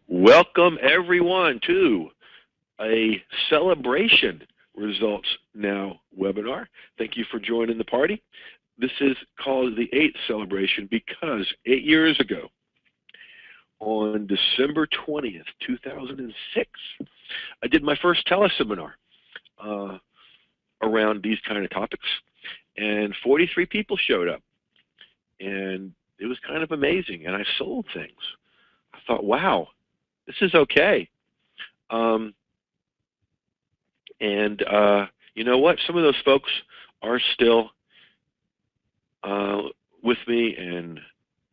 Welcome everyone to a celebration results now webinar. Thank you for joining the party. This is called the 8th celebration because 8 years ago, on December 20th, 2006, I did my first teleseminar uh, around these kind of topics, and 43 people showed up, and it was kind of amazing, and I sold things. I thought, wow, this is okay. Um, and you know what? Some of those folks are still uh, with me and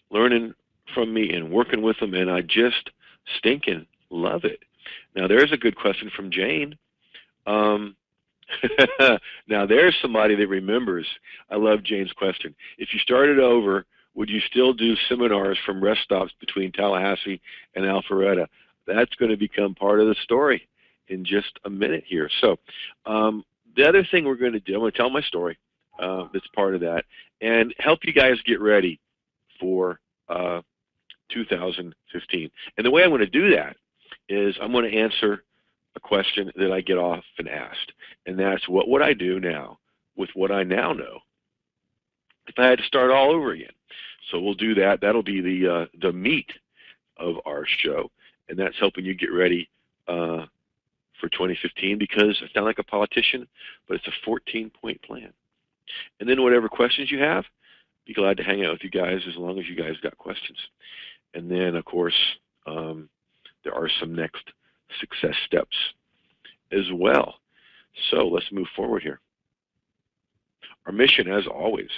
learning from me and working with them, and I just stinking love it. Now, there's a good question from Jane. Um, now, there's somebody that remembers. I love Jane's question. If you started over, would you still do seminars from rest stops between Tallahassee and Alpharetta? That's going to become part of the story in just a minute here. So, the other thing we're going to do, I'm going to tell my story that's part of that and help you guys get ready for 2015. And the way I'm going to do that is I'm going to answer a question that I get often asked, and that's what would I do now with what I now know if I had to start all over again? So we'll do that. That'll be the meat of our show, and that's helping you get ready for 2015 because I sound like a politician, but it's a 14-point plan. And then whatever questions you have, be glad to hang out with you guys as long as you guys got questions. And then, of course, there are some next success steps as well. So let's move forward here. Our mission, as always,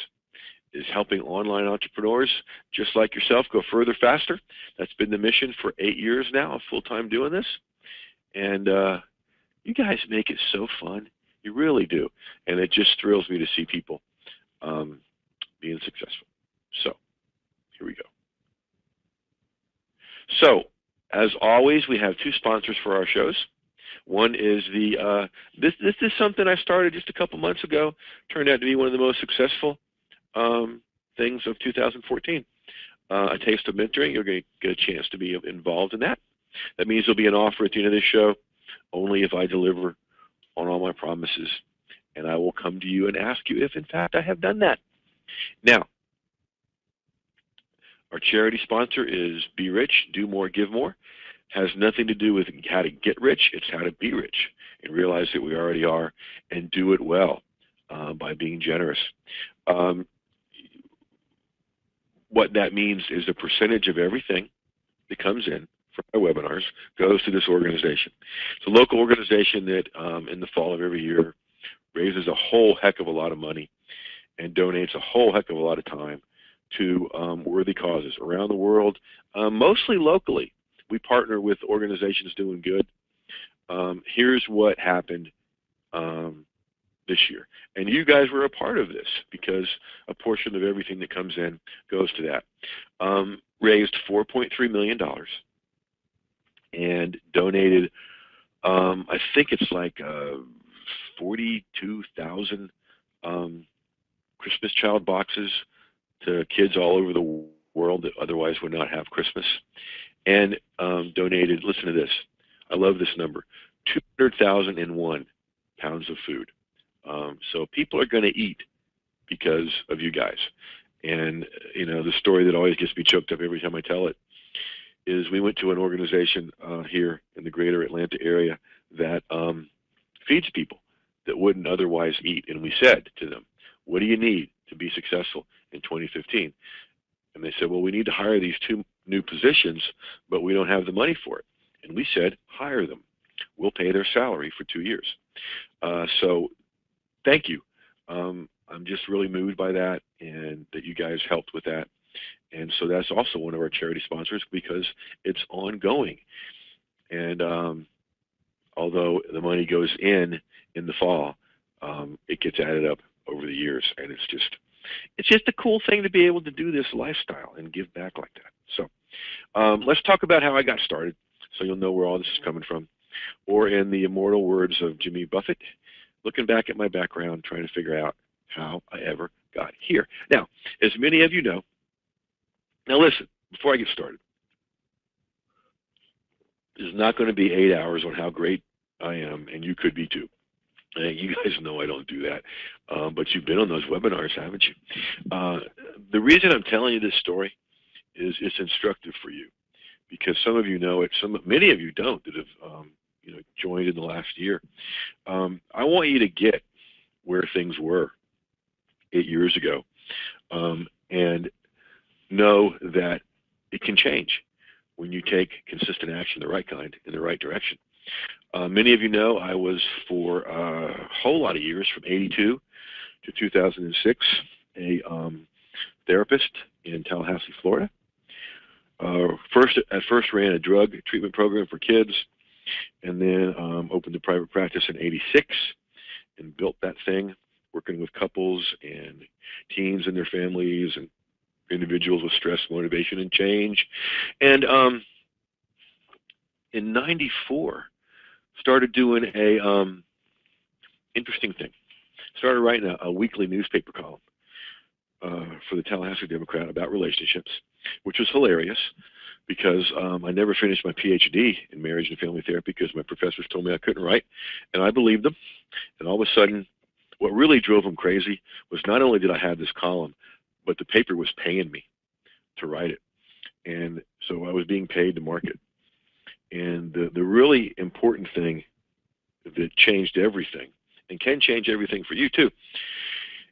is helping online entrepreneurs just like yourself go further faster. That's been the mission for 8 years now of full-time doing this. And you guys make it so fun. You really do. And it just thrills me to see people being successful. So here we go. So as always, we have two sponsors for our shows. One is this is something I started just a couple months ago. Turned out to be one of the most successful things of 2014. A taste of mentoring. You're going to get a chance to be involved in that. That means there'll be an offer at the end of this show only if I deliver on all my promises. And I will come to you and ask you if, in fact, I have done that. Now, our charity sponsor is Be Rich, Do More, Give More. Has nothing to do with how to get rich. It's how to be rich and realize that we already are and do it well by being generous. What that means is a percentage of everything that comes in from my webinars goes to this organization. It's a local organization that in the fall of every year raises a whole heck of a lot of money and donates a whole heck of a lot of time to worthy causes around the world, mostly locally. We partner with organizations doing good. Here's what happened this year. And you guys were a part of this because a portion of everything that comes in goes to that. Raised $4.3 million and donated, I think it's like 42,000 Christmas child boxes to kids all over the world that otherwise would not have Christmas. And donated, listen to this, I love this number, 200,001 pounds of food. So people are going to eat because of you guys. And, you know, the story that always gets me choked up every time I tell it is we went to an organization here in the greater Atlanta area that feeds people that wouldn't otherwise eat. And we said to them, what do you need to be successful in 2015? And they said, well, we need to hire these 2 new positions, but we don't have the money for it. And we said, hire them. We'll pay their salary for 2 years. So thank you. I'm just really moved by that and that you guys helped with that. And so that's also one of our charity sponsors because it's ongoing. And although the money goes in the fall, it gets added up over the years. And it's just a cool thing to be able to do this lifestyle and give back like that. So let's talk about how I got started so you'll know where all this is coming from. Or in the immortal words of Jimmy Buffett, looking back at my background, trying to figure out how I ever got here. Now, as many of you know, now listen, before I get started, is not going to be 8 hours on how great I am, and you could be too. You guys know I don't do that, but you've been on those webinars, haven't you? The reason I'm telling you this story is it's instructive for you, because some of you know it, many of you don't that have joined in the last year. I want you to get where things were 8 years ago, and know that it can change when you take consistent action, the right kind, in the right direction. Many of you know I was, for a whole lot of years, from 82 to 2006, a therapist in Tallahassee, Florida. At first ran a drug treatment program for kids, and then opened a private practice in 86 and built that thing, working with couples and teens and their families and individuals with stress, motivation, and change. And in 94, started doing a interesting thing. Started writing a weekly newspaper column for the Tallahassee Democrat about relationships, which was hilarious because I never finished my PhD in marriage and family therapy because my professors told me I couldn't write, and I believed them. And all of a sudden, what really drove them crazy was not only did I have this column, but the paper was paying me to write it. And so I was being paid to market. And the really important thing that changed everything, and can change everything for you too,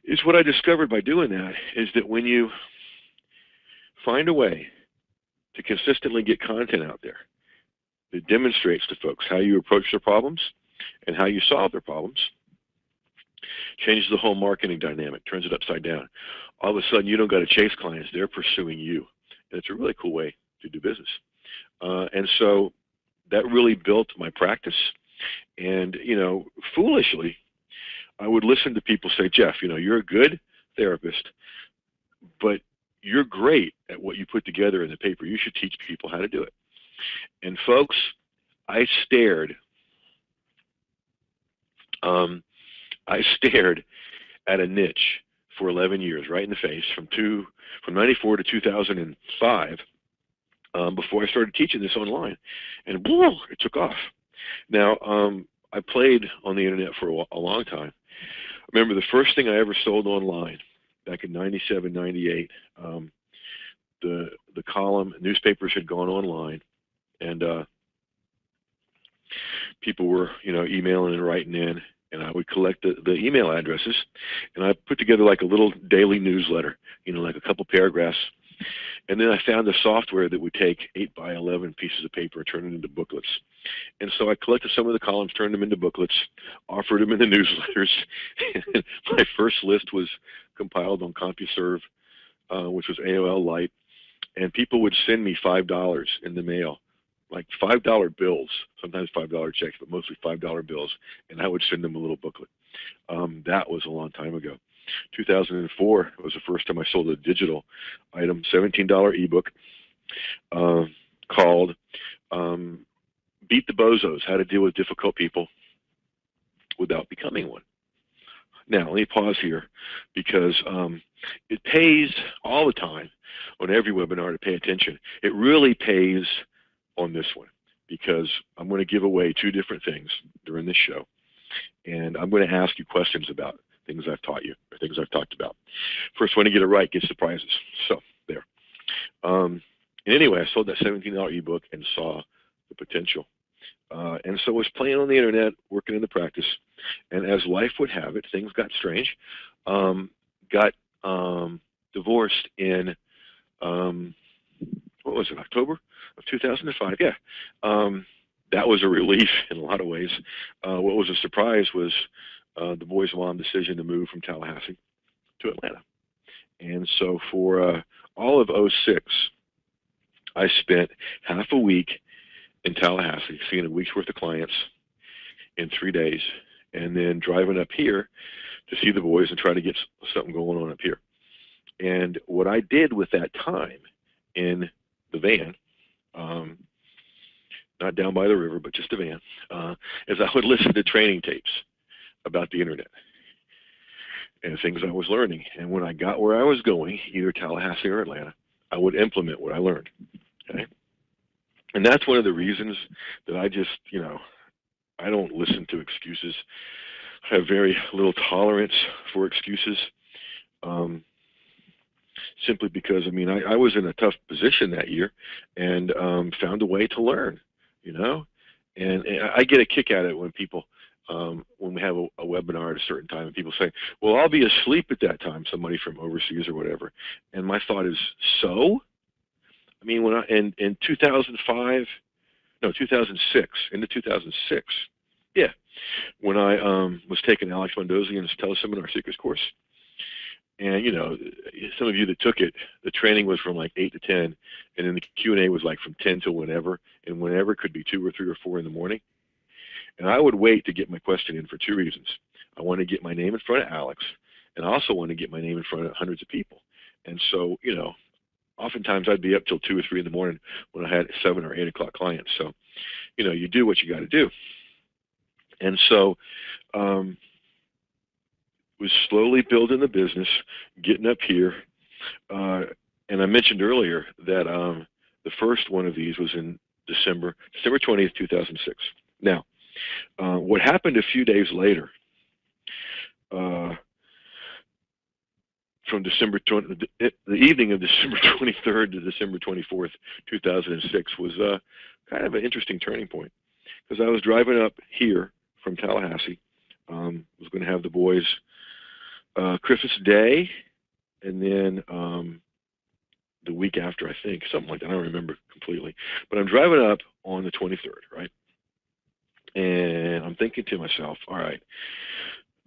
is what I discovered by doing that is that when you find a way to consistently get content out there that demonstrates to folks how you approach their problems and how you solve their problems, changes the whole marketing dynamic, turns it upside down. All of a sudden, you don't got to chase clients. They're pursuing you. And it's a really cool way to do business. And so that really built my practice. And, foolishly, I would listen to people say, Jeff, you're a good therapist, but you're great at what you put together in the paper. You should teach people how to do it. And folks, I stared at a niche for 11 years, right in the face, from 94 to 2005, before I started teaching this online. And whoa, it took off. Now, I played on the internet for a long time. I remember the first thing I ever sold online back in 97, 98, the column, newspapers had gone online, and people were, emailing and writing in, and I would collect the email addresses, and I put together like a little daily newsletter, like a couple paragraphs. And then I found a software that would take 8 by 11 pieces of paper and turn it into booklets. And so I collected some of the columns, turned them into booklets, offered them in the newsletters. My first list was compiled on CompuServe, which was AOL Lite, and people would send me $5 in the mail, like $5 bills, sometimes $5 checks, but mostly $5 bills, and I would send them a little booklet. That was a long time ago. 2004 was the first time I sold a digital item, $17 ebook, called Beat the Bozos, How to Deal with Difficult People Without Becoming One. Now, let me pause here because it pays all the time on every webinar to pay attention. It really pays on this one because I'm going to give away 2 different things during this show, and I'm going to ask you questions about things I've taught you or things I've talked about. First one to get it right gets the prizes. So there. And anyway, I sold that $17 ebook and saw the potential. And so I was playing on the internet, working in the practice, and as life would have it, things got strange. Got divorced in, what was it, October of 2005? Yeah. That was a relief in a lot of ways. What was a surprise was the boys' mom decision to move from Tallahassee to Atlanta. And so for all of 06, I spent half a week in Tallahassee, seeing a week's worth of clients in 3 days, and then driving up here to see the boys and try to get something going on up here. And what I did with that time in the van, not down by the river, but just a van, is I would listen to training tapes about the internet and things I was learning. And when I got where I was going, either Tallahassee or Atlanta, I would implement what I learned. Okay. And that's one of the reasons that I just, I don't listen to excuses. I have very little tolerance for excuses. Um, Simply because, I mean, I was in a tough position that year, and found a way to learn, you know. And I get a kick at it when people, when we have a webinar at a certain time, and people say, "Well, I'll be asleep at that time." Somebody from overseas or whatever, and my thought is, so. I mean, when I in 2005, no, 2006, into 2006, yeah, when I was taking Alex Mondosian's Teleseminar Secrets course. And some of you that took it, the training was from like 8 to 10, and then the Q&A was like from 10 to whenever, and whenever could be 2 or 3 or 4 in the morning. And I would wait to get my question in for 2 reasons. I want to get my name in front of Alex, and I also want to get my name in front of hundreds of people. And so, oftentimes I'd be up till 2 or 3 in the morning when I had 7 or 8 o'clock clients. So, you do what you got to do. And so, was slowly building the business, getting up here. And I mentioned earlier that the first one of these was in December 20th, 2006. Now, what happened a few days later, from the evening of December 23rd to December 24th, 2006, was kind of an interesting turning point, because I was driving up here from Tallahassee. Was going to have the boys Christmas Day, and then the week after, I think, something like that. I don't remember completely. But I'm driving up on the 23rd, right? And I'm thinking to myself, all right,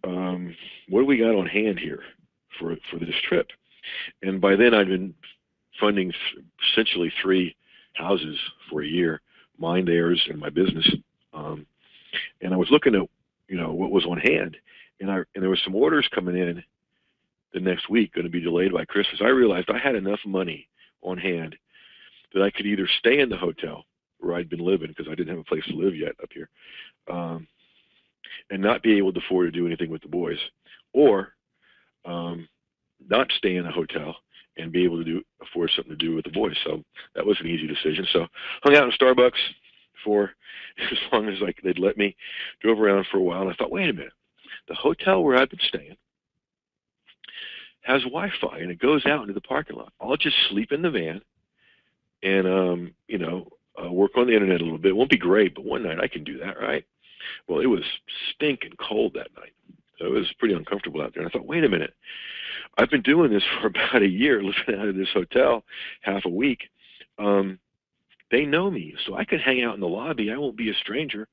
what do we got on hand here for this trip? And by then, I'd been funding essentially 3 houses for a year, mine, theirs, and my business. And I was looking at, what was on hand. And there was some orders coming in the next week, going to be delayed by Christmas. I realized I had enough money on hand that I could either stay in the hotel where I'd been living, because I didn't have a place to live yet up here, and not be able to afford to do anything with the boys, or not stay in a hotel and be able to afford something to do with the boys. So that was an easy decision. So hung out in Starbucks for as long as they'd let me, drove around for a while, and I thought, wait a minute. The hotel where I've been staying has Wi-Fi, and it goes out into the parking lot. I'll just sleep in the van and, work on the internet a little bit. It won't be great, but one night I can do that, right? Well, it was stinking cold that night. So it was pretty uncomfortable out there. And I thought, wait a minute. I've been doing this for about a year, living out of this hotel half a week. They know me, so I can hang out in the lobby. I won't be a stranger,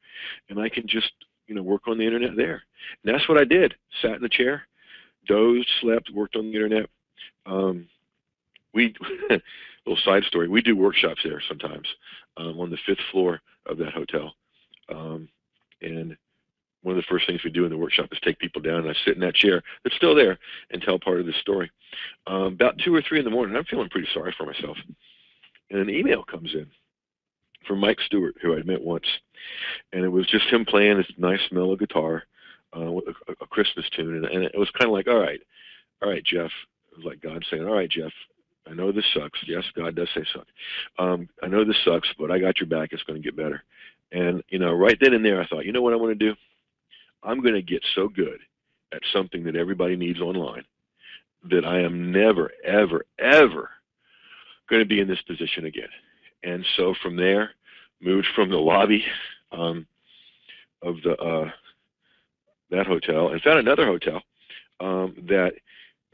and I can just, work on the internet there. And that's what I did. Sat in the chair, dozed, slept, worked on the internet. We little side story. We do workshops there sometimes, on the 5th floor of that hotel. And one of the first things we do in the workshop is take people down, and I sit in that chair that's still there and tell part of the story. About 2 or 3 in the morning, I'm feeling pretty sorry for myself, and an email comes in from Mike Stewart, who I'd met once, and it was just him playing this nice mellow guitar, with a Christmas tune, and it was kind of like, all right, Jeff. It was like God saying, all right, Jeff, I know this sucks. Yes, God does say suck. I know this sucks, but I got your back. It's going to get better. And, right then and there, I thought, you know what I want to do? I'm going to get so good at something that everybody needs online that I am never, ever, ever going to be in this position again. And so from there, moved from the lobby of that hotel, and found another hotel that.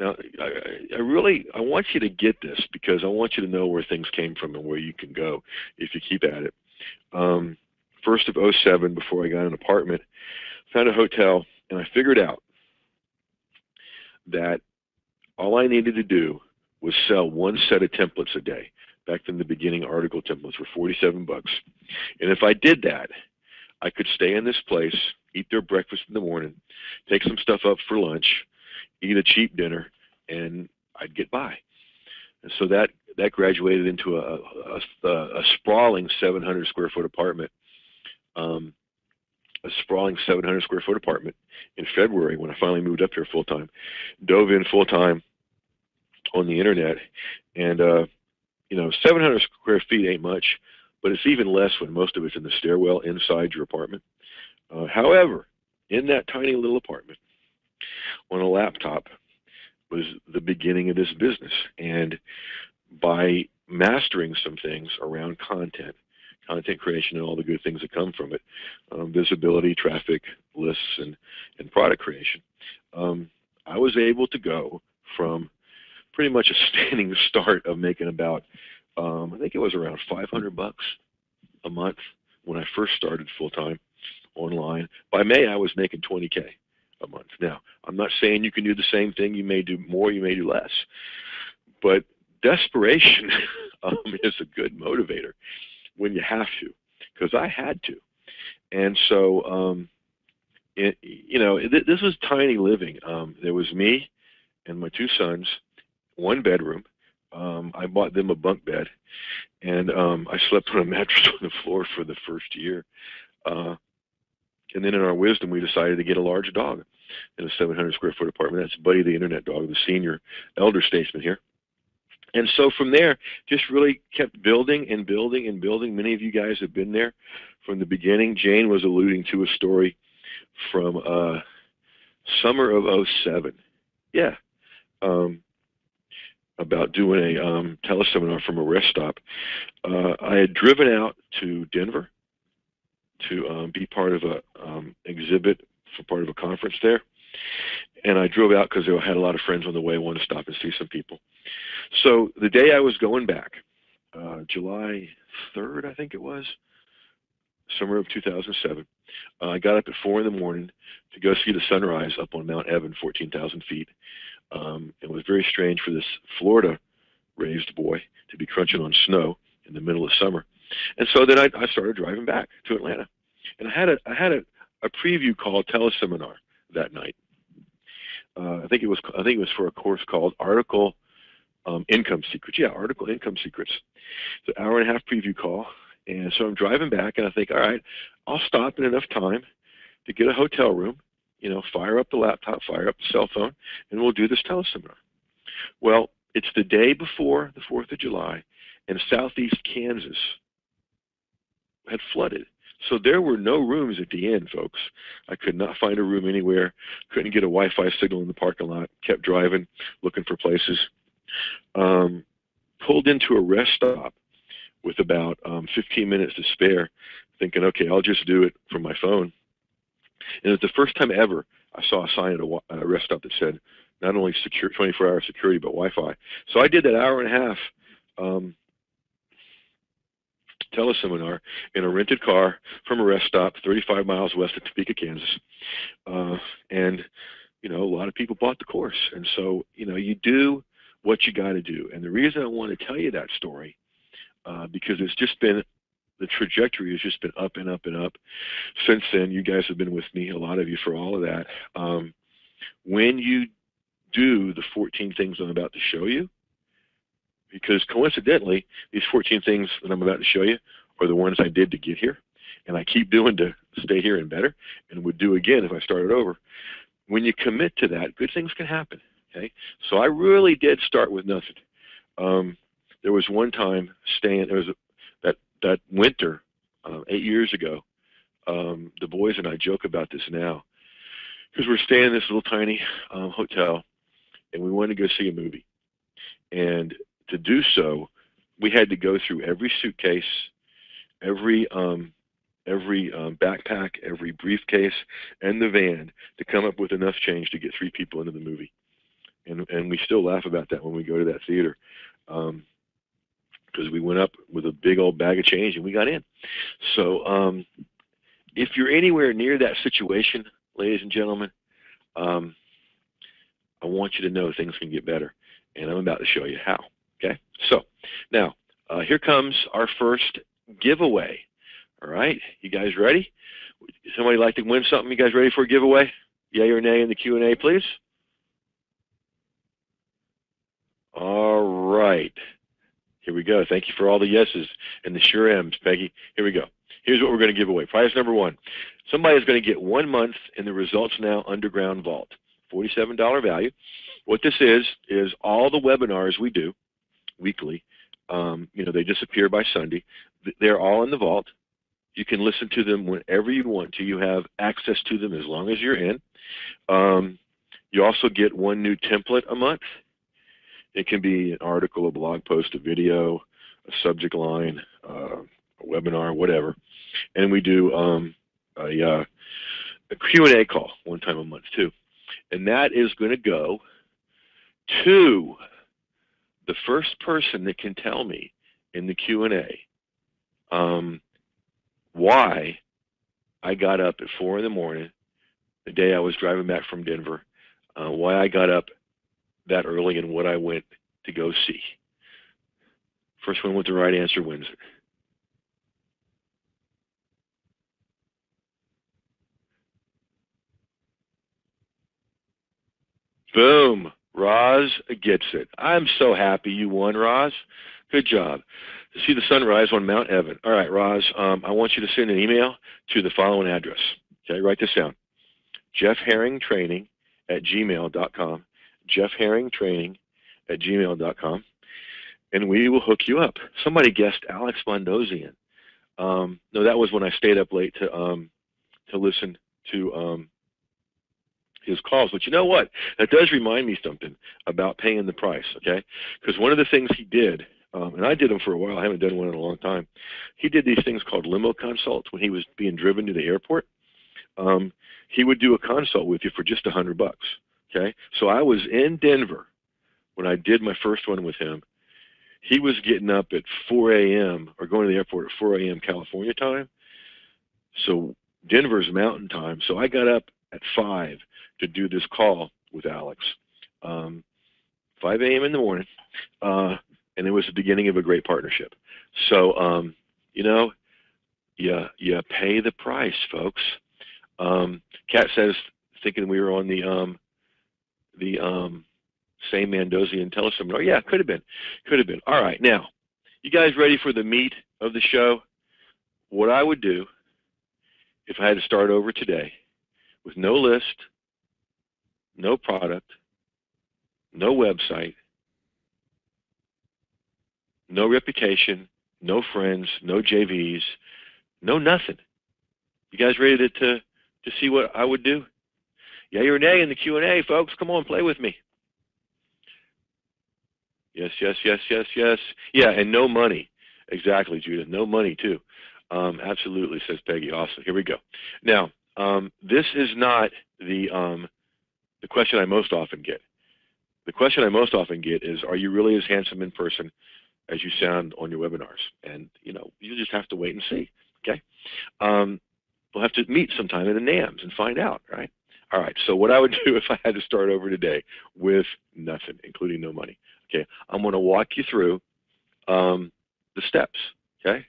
Now, I want you to get this, because I want you to know where things came from and where you can go if you keep at it. First of 2007, before I got an apartment, found a hotel, and I figured out that all I needed to do was sell 1 set of templates a day. Back in the beginning, article templates were $47. And if I did that, I could stay in this place, eat their breakfast in the morning, take some stuff up for lunch, eat a cheap dinner, and I'd get by. And so that graduated into a sprawling 700 square foot apartment. A sprawling 700 square foot apartment in February, when I finally moved up here full time. Dove in full time on the internet, and 700 square feet ain't much, but it's even less when most of it's in the stairwell inside your apartment. However, in that tiny little apartment, on a laptop, was the beginning of this business. And by mastering some things around content creation, and all the good things that come from it, visibility, traffic, lists, and product creation, I was able to go from pretty much a standing start of making about, I think it was around $500 a month when I first started full-time online. By May, I was making $20K a month. Now, I'm not saying you can do the same thing. You may do more, you may do less. But desperation is a good motivator when you have to, because I had to. And so, this was tiny living. There was me and my two sons, one bedroom. I bought them a bunk bed, and I slept on a mattress on the floor for the first year. And then in our wisdom, we decided to get a large dog in a 700 square foot apartment. That's Buddy the Internet Dog, the senior elder statesman here. And so from there, just really kept building and building and building. Many of you guys have been there from the beginning. Jane was alluding to a story from summer of '07. Yeah. About doing a teleseminar from a rest stop. I had driven out to Denver to be part of a exhibit for part of a conference there. And I drove out because I had a lot of friends on the way, wanted to stop and see some people. So the day I was going back, July 3rd, I think it was, summer of 2007, I got up at 4 in the morning to go see the sunrise up on Mount Evan, 14,000 feet. It was very strange for this Florida-raised boy to be crunching on snow in the middle of summer. And so then I started driving back to Atlanta, and I had a preview call teleseminar that night. I think it was for a course called Article Income Secrets. Yeah, Article Income Secrets. It's an hour and a half preview call, and so I'm driving back, and I think, all right, I'll stop in enough time to get a hotel room, fire up the laptop, fire up the cell phone, and we'll do this teleseminar. Well, it's the day before the 4th of July, and southeast Kansas had flooded. So there were no rooms at the inn, folks. I could not find a room anywhere, couldn't get a Wi-Fi signal in the parking lot, kept driving, looking for places. Pulled into a rest stop with about 15 minutes to spare, thinking, okay, I'll just do it from my phone. And it was the first time ever I saw a sign at a rest stop that said, not only secure 24-hour security, but Wi-Fi. So I did that hour and a half teleseminar in a rented car from a rest stop 35 miles west of Topeka, Kansas. And, a lot of people bought the course. And so, you do what you got to do. And the reason I want to tell you that story, because it's just been, the trajectory has just been up and up and up since then. You guys have been with me, a lot of you, for all of that. When you do the 14 things I'm about to show you, because coincidentally, these 14 things that I'm about to show you are the ones I did to get here, and I keep doing to stay here and better, and would do again if I started over. When you commit to that, good things can happen. Okay, so I really did start with nothing. There was one time that winter 8 years ago. The boys and I joke about this now because we're staying in this little tiny hotel, and we wanted to go see a movie. And to do so, we had to go through every suitcase, every backpack, every briefcase, and the van to come up with enough change to get 3 people into the movie. And we still laugh about that when we go to that theater, because we went up with a big old bag of change and we got in. So if you're anywhere near that situation, ladies and gentlemen, I want you to know things can get better, and I'm about to show you how. Okay, so now here comes our first giveaway. All right, you guys ready? Somebody like to win something? You guys ready for a giveaway? Yay or nay in the Q&A, please? All right, here we go. Thank you for all the yeses and the sure M's, Peggy. Here we go. Here's what we're going to give away. Prize number 1. Somebody is going to get 1 month in the Results Now Underground Vault, $47 value. What this is all the webinars we do weekly. They disappear by Sunday. They're all in the vault. You can listen to them whenever you want to. You have access to them as long as you're in. You also get one new template a month. It can be an article, a blog post, a video, a subject line, a webinar, whatever. And we do a Q&A call one time a month too. And that is going to go to the first person that can tell me in the Q&A why I got up at 4 in the morning the day I was driving back from Denver, why I got up that early and what I went to go see. First one with the right answer wins it. Boom. Roz gets it. I'm so happy you won, Roz. Good job. To see the sunrise on Mount Evan. All right, Roz, I want you to send an email to the following address. Okay, write this down. jeffherringtraining@gmail.com. jeffherringtraining@gmail.com. And we will hook you up. Somebody guessed Alex Mondosian. No, that was when I stayed up late to listen to his calls. But you know what? That does remind me something about paying the price, okay? Because one of the things he did, and I did them for a while, I haven't done one in a long time, he did these things called limo consults when he was being driven to the airport. He would do a consult with you for just $100, okay? So I was in Denver when I did my first one with him. He was getting up at 4 a.m. or going to the airport at 4 a.m. California time. So Denver's mountain time. So I got up at 5 to do this call with Alex. 5 a.m. in the morning. And it was the beginning of a great partnership. So, you know, you pay the price, folks. Kat says, thinking we were on the same Mondosian teleseminar. Yeah, could have been. Could have been. All right, now, you guys ready for the meat of the show? What I would do if I had to start over today with no list, no product, no website, no reputation, no friends, no JVs, no nothing. You guys ready to see what I would do? Yeah, or nay in the Q&A, folks. Come on, play with me. Yes, yes, yes, yes, yes. Yeah, and no money. Exactly, Judith. No money, too. Absolutely, says Peggy. Awesome. Here we go. Now, this is not the question I most often get. The question I most often get is, are you really as handsome in person as you sound on your webinars? And, you know, you just have to wait and see, okay? We'll have to meet sometime in the NAMS and find out, right? All right, so what I would do if I had to start over today with nothing, including no money, okay? I'm going to walk you through the steps, okay?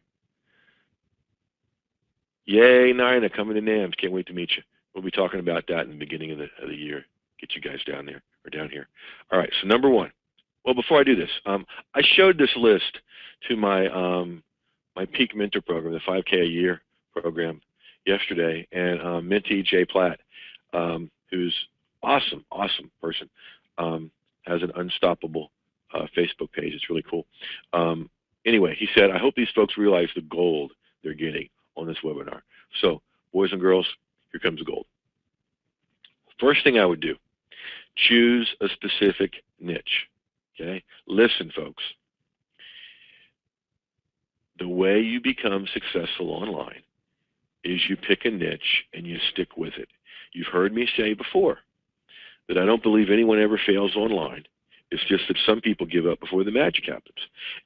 Yay, Nina, coming to NAMS. Can't wait to meet you. We'll be talking about that in the beginning of the year. Get you guys down there, or down here. All right, so number one. Well, before I do this, I showed this list to my my Peak Mentor program, the 5K a year program, yesterday, and Minty J. Platt, who's awesome person, has an unstoppable Facebook page. It's really cool. Anyway, he said, I hope these folks realize the gold they're getting on this webinar. So, boys and girls, here comes the gold. First thing I would do, choose a specific niche. Okay? Listen, folks. The way you become successful online is you pick a niche and you stick with it. You've heard me say before that I don't believe anyone ever fails online. It's just that some people give up before the magic happens.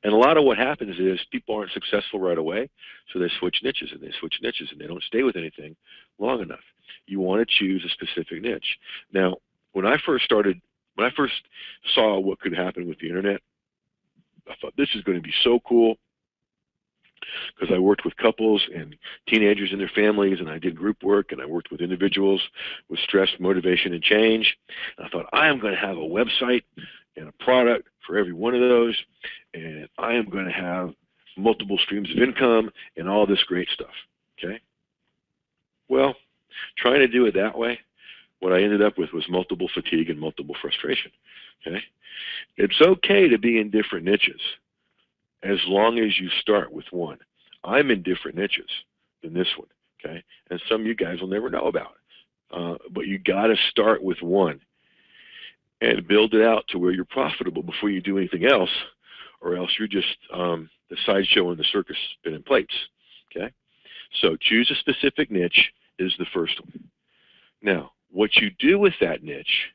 And a lot of what happens is people aren't successful right away, so they switch niches and they switch niches and they don't stay with anything long enough. You want to choose a specific niche. Now, when I first saw what could happen with the internet, I thought this is going to be so cool, because I worked with couples and teenagers and their families, and I did group work, and I worked with individuals with stress, motivation, and change. And I thought, I am going to have a website and a product for every one of those, and I am going to have multiple streams of income and all this great stuff, okay? Well, trying to do it that way, what I ended up with was multiple fatigue and multiple frustration, okay? It's okay to be in different niches as long as you start with one. I'm in different niches than this one, okay? And some you guys will never know about. But you got to start with one and build it out to where you're profitable before you do anything else, or else you're just the sideshow in the circus spinning plates, okay? So choose a specific niche is the first one. Now, what you do with that niche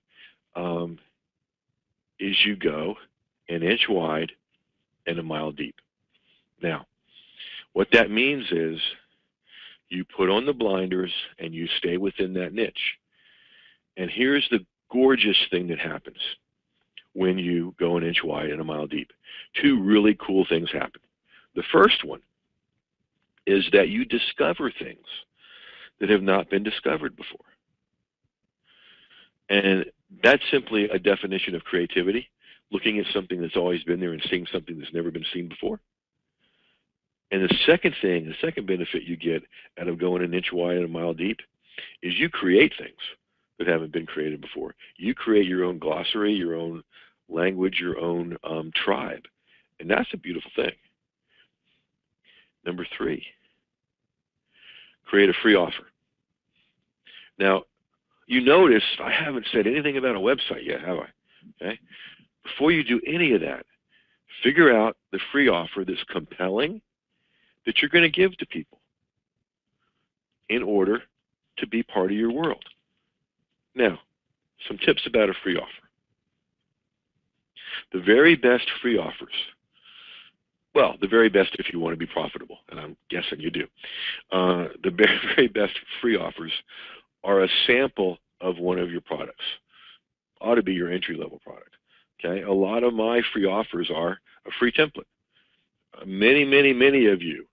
is you go an inch wide and a mile deep. Now, what that means is you put on the blinders and you stay within that niche. And here's the gorgeous thing that happens when you go an inch wide and a mile deep. Two really cool things happen. The first one is that you discover things that have not been discovered before. And that's simply a definition of creativity, looking at something that's always been there and seeing something that's never been seen before. And the second thing, the second benefit you get out of going an inch wide and a mile deep is you create things that haven't been created before. You create your own glossary, your own language, your own tribe. And that's a beautiful thing. Number 3, create a free offer. Now, you notice I haven't said anything about a website yet, have I? Okay. Before you do any of that, figure out the free offer that's compelling that you're going to give to people in order to be part of your world. Now, some tips about a free offer. The very best free offers, well, the very best if you want to be profitable, and I'm guessing you do. The very, very best free offers are a sample of one of your products. Ought to be your entry-level product. Okay, a lot of my free offers are a free template. Many, many, many of you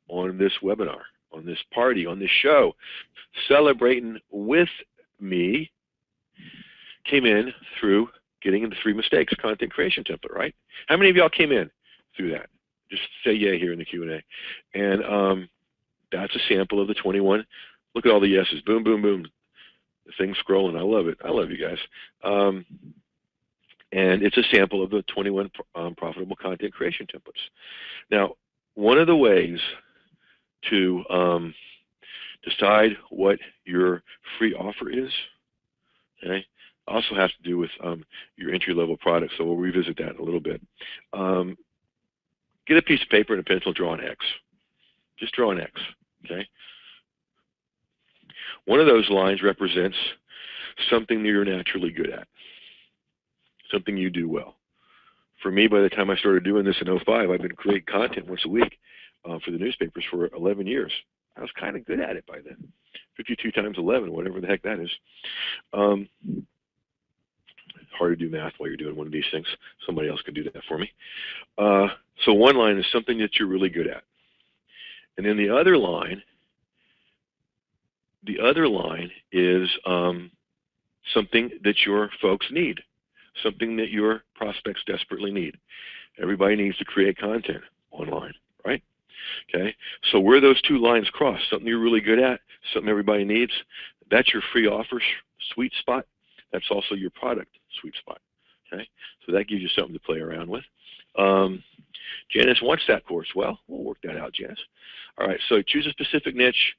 on this webinar, on this party, on this show, celebrating with me, came in through getting into 3 mistakes content creation template, right? How many of y'all came in through that? Just say yay here in the Q&A. And that's a sample of the 21. Look at all the yeses. Boom, boom, boom. The thing's scrolling. I love it. I love you guys. And it's a sample of the 21 profitable content creation templates. Now, one of the ways to decide what your free offer is, okay, also has to do with your entry-level product, so we'll revisit that in a little bit. Get a piece of paper and a pencil, draw an X. Just draw an X, okay? One of those lines represents something that you're naturally good at, something you do well. For me, by the time I started doing this in 2005, I've been creating content once a week for the newspapers for 11 years. I was kind of good at it by then. 52 times 11, whatever the heck that is. Hard to do math while you're doing one of these things. Somebody else can do that for me. So one line is something that you're really good at. And then the other line is something that your folks need, something that your prospects desperately need. Everybody needs to create content online, right? Okay, so where those two lines cross, something you're really good at, something everybody needs, that's your free offer sweet spot. That's also your product sweet spot. Okay, so that gives you something to play around with. Janice wants that course. Well, we'll work that out, Janice. All right, so choose a specific niche,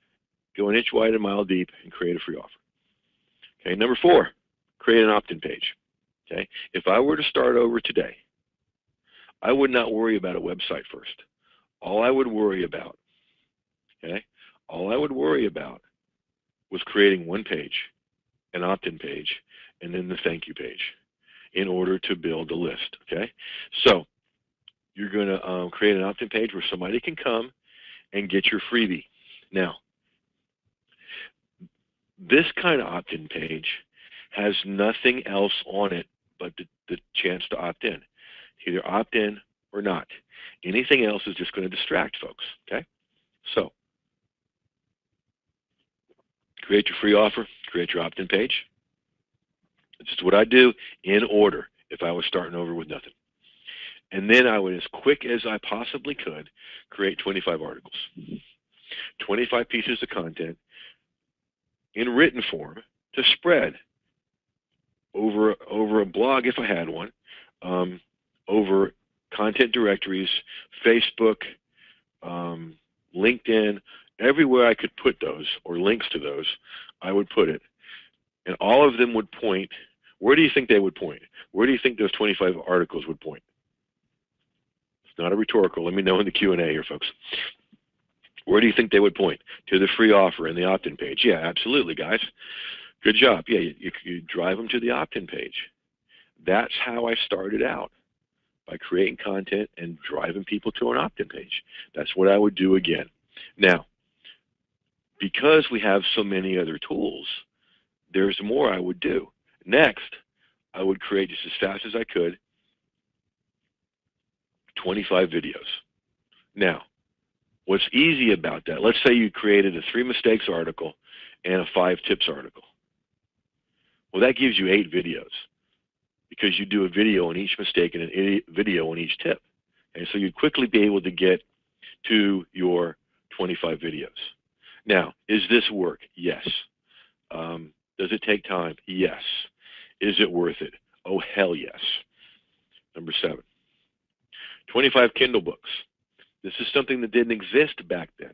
go an inch wide and a mile deep, and create a free offer. Okay, number 4, create an opt-in page. Okay, if I were to start over today, I would not worry about a website first. All I would worry about, okay, all I would worry about was creating one page, an opt-in page, and then the thank you page in order to build a list, okay? So you're going to create an opt-in page where somebody can come and get your freebie. Now, this kind of opt-in page has nothing else on it but the chance to opt in. Either opt in or not. Anything else is just going to distract folks, okay? So, create your free offer, create your opt-in page. This is what I do in order if I was starting over with nothing. And then I would, as quick as I possibly could, create 25 articles, 25 pieces of content in written form to spread over a blog if I had one, over content directories, Facebook, LinkedIn, everywhere I could put those or links to those, I would put it. And all of them would point. Where do you think they would point? Where do you think those 25 articles would point? It's not a rhetorical. Let me know in the Q&A here, folks. Where do you think they would point? To the free offer and the opt-in page. Yeah, absolutely, guys. Good job. Yeah, you drive them to the opt-in page. That's how I started out, by creating content and driving people to an opt-in page. That's what I would do again. Now, because we have so many other tools, there's more I would do. Next, I would create, just as fast as I could, 25 videos. Now, what's easy about that, let's say you created a 3 mistakes article and a 5 tips article. Well, that gives you 8 videos, because you do a video on each mistake and a video on each tip. And so you'd quickly be able to get to your 25 videos. Now, is this work? Yes. Does it take time? Yes. Is it worth it? Oh, hell yes. Number 7, 25 Kindle books. This is something that didn't exist back then,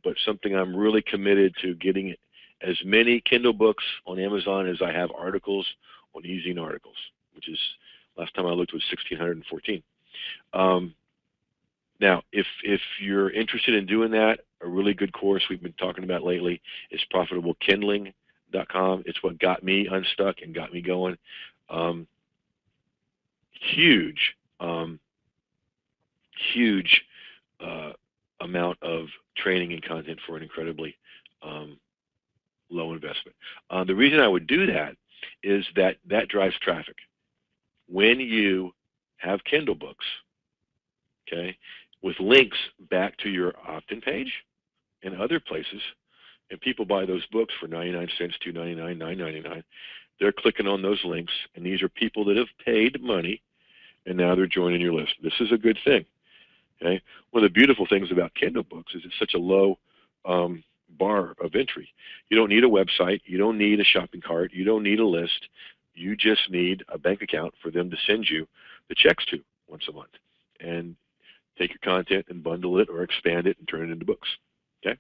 but something I'm really committed to getting as many Kindle books on Amazon as I have articles on eZine Articles, which is, last time I looked, was 1,614. Now, if you're interested in doing that, a really good course we've been talking about lately is ProfitableKindling.com. It's what got me unstuck and got me going. Huge amount of training and content for an incredibly low investment. The reason I would do that is that drives traffic. When you have Kindle books, okay, with links back to your opt-in page and other places, and people buy those books for 99 cents, $2.99, $9.99, they're clicking on those links, and these are people that have paid money, and now they're joining your list. This is a good thing. Okay? One of the beautiful things about Kindle books is it's such a low bar of entry. You don't need a website. You don't need a shopping cart. You don't need a list. You just need a bank account for them to send you the checks to once a month. And take your content and bundle it or expand it and turn it into books. Okay?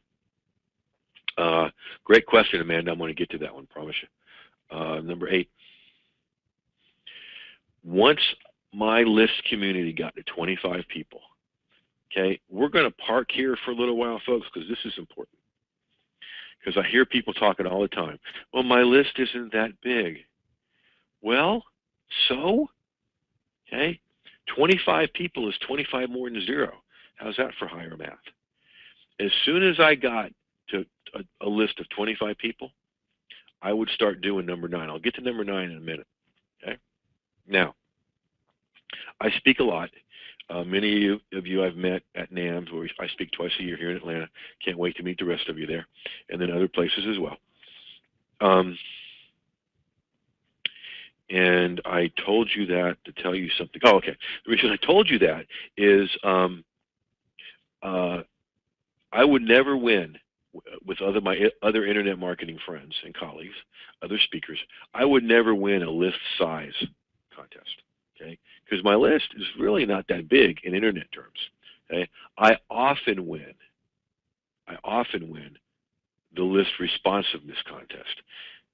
Great question, Amanda. I'm going to get to that one, promise you. Number 8. Once my list community got to 25 people, okay, we're going to park here for a little while, folks, because this is important. Because I hear people talking all the time, well, my list isn't that big. Well, so? Okay, 25 people is 25 more than 0. How's that for higher math? As soon as I got to a list of 25 people, I would start doing number 9. I'll get to number 9 in a minute. Okay. Now, I speak a lot. Many of you I've met at NAMS, where I speak twice a year here in Atlanta. Can't wait to meet the rest of you there, and then other places as well. And I told you that to tell you something. Oh, okay. The reason I told you that is I would never win with my other internet marketing friends and colleagues, other speakers. I would never win a list size contest, okay? Because my list is really not that big in internet terms. Okay? I often win the list responsiveness contest.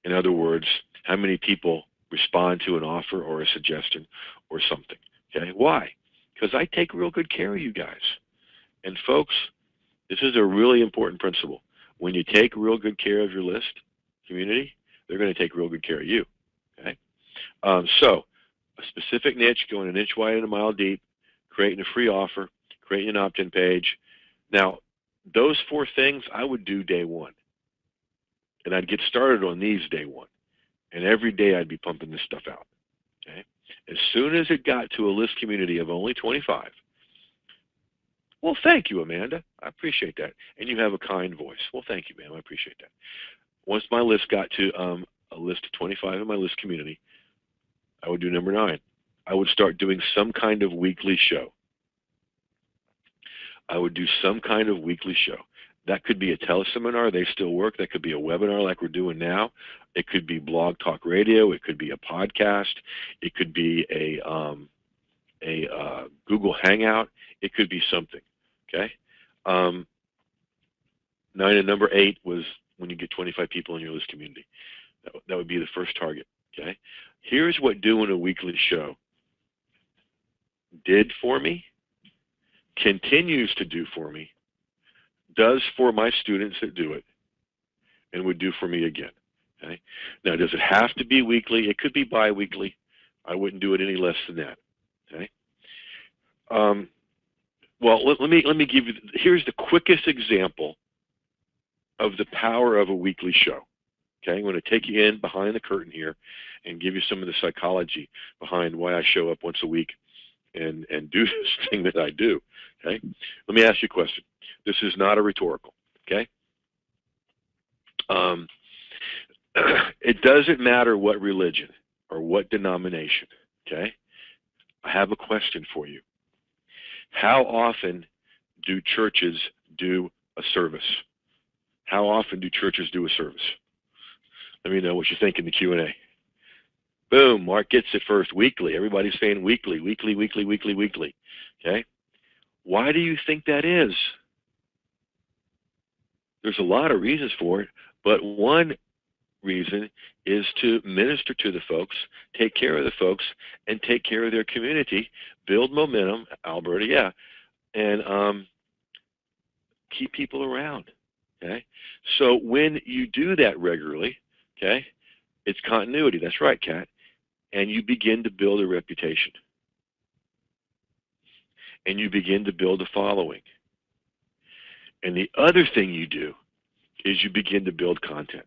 In other words, how many people respond to an offer or a suggestion or something. Okay, why? Because I take real good care of you guys. And folks, this is a really important principle. When you take real good care of your list community, they're going to take real good care of you. Okay, so a specific niche, going an inch wide and a mile deep, creating a free offer, creating an opt-in page. Now, those 4 things I would do day 1, and I'd get started on these day 1. And every day I'd be pumping this stuff out. Okay? As soon as it got to a list community of only 25, well, thank you, Amanda. I appreciate that. And you have a kind voice. Well, thank you, ma'am. I appreciate that. Once my list got to a list of 25 in my list community, I would do number 9. I would start doing some kind of weekly show. I would do some kind of weekly show. That could be a teleseminar. They still work. That could be a webinar like we're doing now. It could be blog talk radio. It could be a podcast. It could be a Google Hangout. It could be something. Okay. Um, 9 and number 8 was when you get 25 people in your list community. That would be the first target. Okay. Here's what doing a weekly show did for me, continues to do for me, does for my students that do it, and would do for me again. Okay. Now, does it have to be weekly? It could be bi-weekly. I wouldn't do it any less than that. Okay. Well, let me give you. Here's the quickest example of the power of a weekly show. Okay, I'm going to take you in behind the curtain here and give you some of the psychology behind why I show up once a week and do this thing that I do. Okay, let me ask you a question. This is not a rhetorical. Okay, it doesn't matter what religion or what denomination. Okay, I have a question for you. How often do churches do a service? How often do churches do a service? Let me know what you think in the Q&A. Boom, Mark gets it first. Weekly. Everybody's saying weekly, weekly, weekly, weekly, weekly. Okay? Why do you think that is? There's a lot of reasons for it, but one reason is to minister to the folks, take care of the folks, and take care of their community, build momentum, Alberta, yeah, and keep people around. Okay? So when you do that regularly, okay, it's continuity. That's right, Kat. And you begin to build a reputation. And you begin to build a following. And the other thing you do is you begin to build content.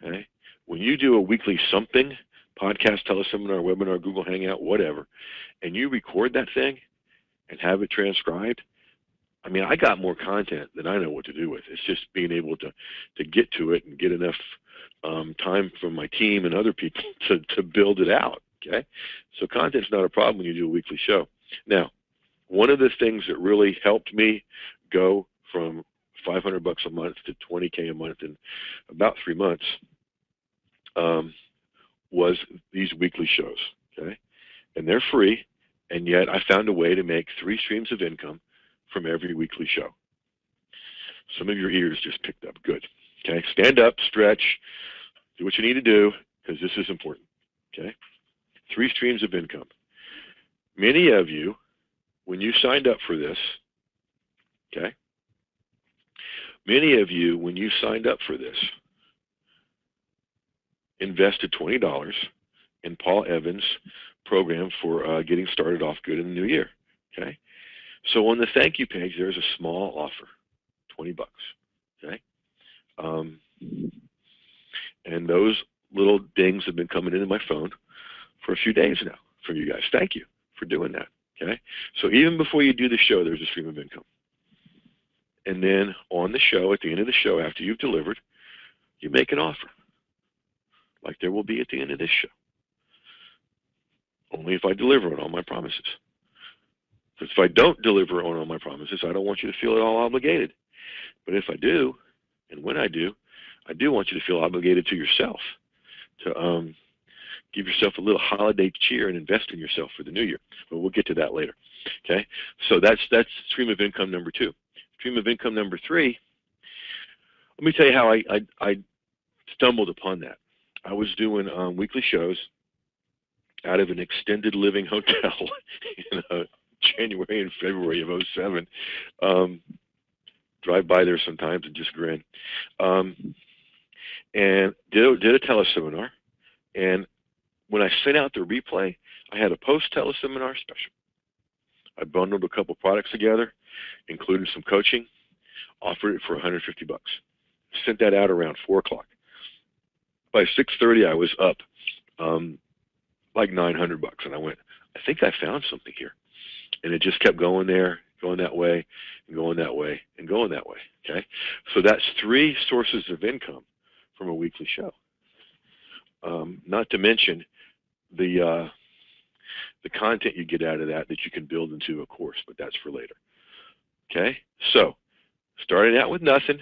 Okay? When you do a weekly something, podcast, teleseminar, webinar, Google Hangout, whatever, and you record that thing and have it transcribed, I mean, I got more content than I know what to do with. It's just being able to get to it and get enough time from my team and other people to build it out. Okay, so content's not a problem when you do a weekly show. Now, one of the things that really helped me go from $500 a month to $20K a month in about 3 months was these weekly shows. Okay, and they're free, and yet I found a way to make 3 streams of income from every weekly show. Some of your ears just picked up. Good. Okay, stand up, stretch, do what you need to do, because this is important. Okay, 3 streams of income. Many of you, when you signed up for this, okay, many of you, when you signed up for this, invested $20 in Paul Evans' program for getting started off good in the new year. Okay, so on the thank you page, there's a small offer, $20. Okay, and those little dings have been coming into my phone for a few days now from you guys. Thank you for doing that. Okay, so even before you do the show, there's a stream of income. And then on the show, at the end of the show, after you've delivered, you make an offer, like there will be at the end of this show. Only if I deliver on all my promises. Because if I don't deliver on all my promises, I don't want you to feel at all obligated. But if I do, and when I do want you to feel obligated to yourself, to give yourself a little holiday cheer and invest in yourself for the new year. But we'll get to that later. Okay, so that's stream of income number 2. Stream of income number 3. Let me tell you how I stumbled upon that. I was doing weekly shows out of an extended living hotel in January and February of '07. Drive by there sometimes and just grin. And did a teleseminar. And when I sent out the replay, I had a post-teleseminar special. I bundled a couple products together, included some coaching, offered it for $150. Sent that out around 4 o'clock. By 6:30, I was up like $900, and I went, I think I found something here. And it just kept going there, going that way, and going that way, and going that way. Okay, so that's 3 sources of income from a weekly show. Not to mention the content you get out of that you can build into a course, but that's for later. Okay, so starting out with nothing,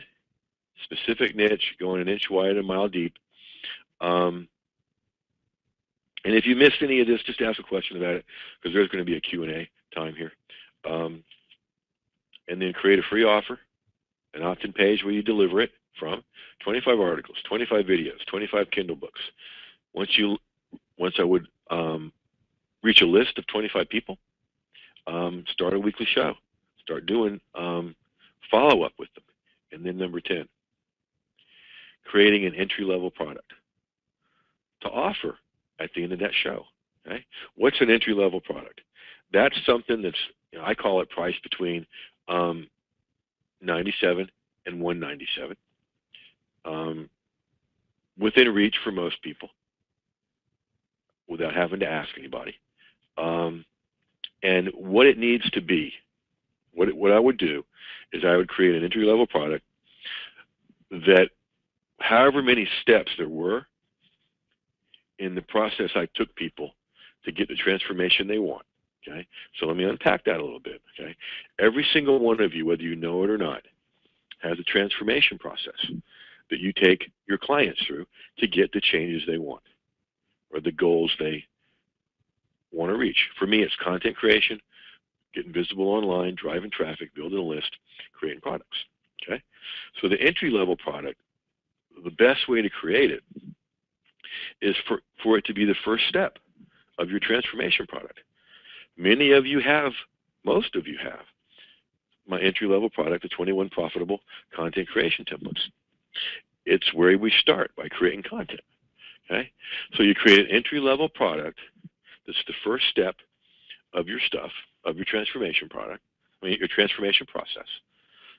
specific niche, going an inch wide and a mile deep. And if you missed any of this, just ask a question about it, because there's going to be a Q&A time here. and then create a free offer, an opt-in page where you deliver it from, 25 articles, 25 videos, 25 Kindle books. Once I would reach a list of 25 people, start a weekly show. Start doing follow-up with them. And then number 10, creating an entry-level product to offer at the end of that show. Okay? What's an entry-level product? That's something that's, I call it priced between 97 and 197, within reach for most people, without having to ask anybody. And what it needs to be, what I would do is I would create an entry-level product that, however many steps there were in the process I took people to get the transformation they want. Okay, so let me unpack that a little bit. Okay, every single one of you, whether you know it or not, has a transformation process that you take your clients through to get the changes they want or the goals they want to reach. For me, it's content creation, getting visible online, driving traffic, building a list, creating products. Okay, so the entry-level product, the best way to create it is for it to be the first step of your transformation product. Many of you have, most of you have, my entry-level product, the 21 profitable content creation templates. It's where we start, by creating content. Okay, so you create an entry-level product that's the first step of your stuff, of your transformation product, your transformation process.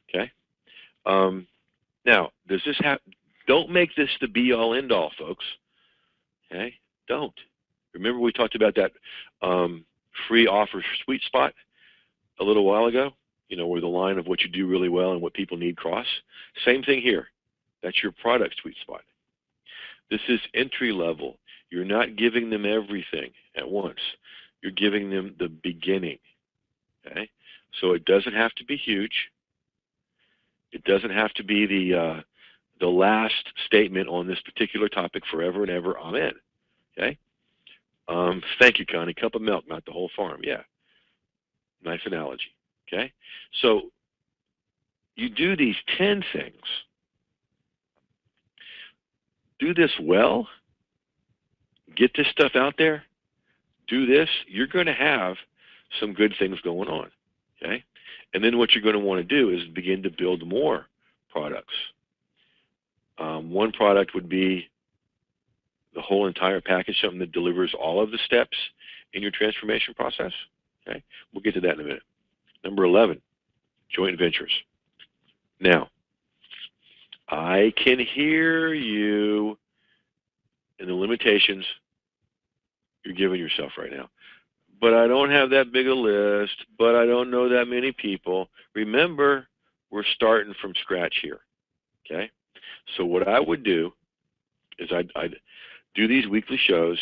Okay. Now, does this have? Don't make this the be-all, end-all, folks. Okay, don't. Remember we talked about that free offer sweet spot a little while ago? You know, where the line of what you do really well and what people need cross. Same thing here. That's your product sweet spot. This is entry level. You're not giving them everything at once. You're giving them the beginning. Okay, so it doesn't have to be huge. It doesn't have to be the last statement on this particular topic forever and ever. Amen. Okay. Thank you, Connie. Cup of milk, not the whole farm. Yeah. Nice analogy. Okay. So you do these 10 things. Do this well. Get this stuff out there. Do this. You're going to have some good things going on. Okay. And then what you're going to want to do is begin to build more products. One product would be the whole entire package, something that delivers all of the steps in your transformation process. Okay, we'll get to that in a minute. Number 11, joint ventures. Now, I can hear you in the limitations you're giving yourself right now. But I don't have that big a list, but I don't know that many people. Remember, we're starting from scratch here. Okay? So what I would do is I'd do these weekly shows,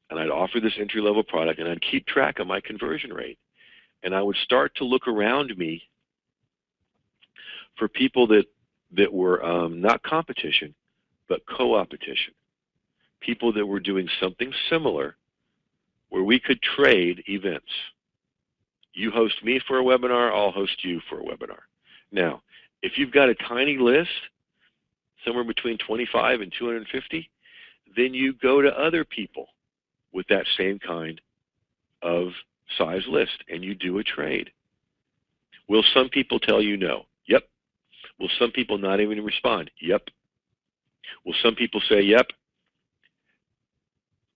and I'd offer this entry-level product, and I'd keep track of my conversion rate. And I would start to look around me for people that were not competition, but co-opetition. People that were doing something similar where we could trade events. You host me for a webinar, I'll host you for a webinar. Now, if you've got a tiny list, somewhere between 25 and 250, then you go to other people with that same kind of size list and you do a trade. Will some people tell you no? Yep. Will some people not even respond? Yep. Will some people say yep?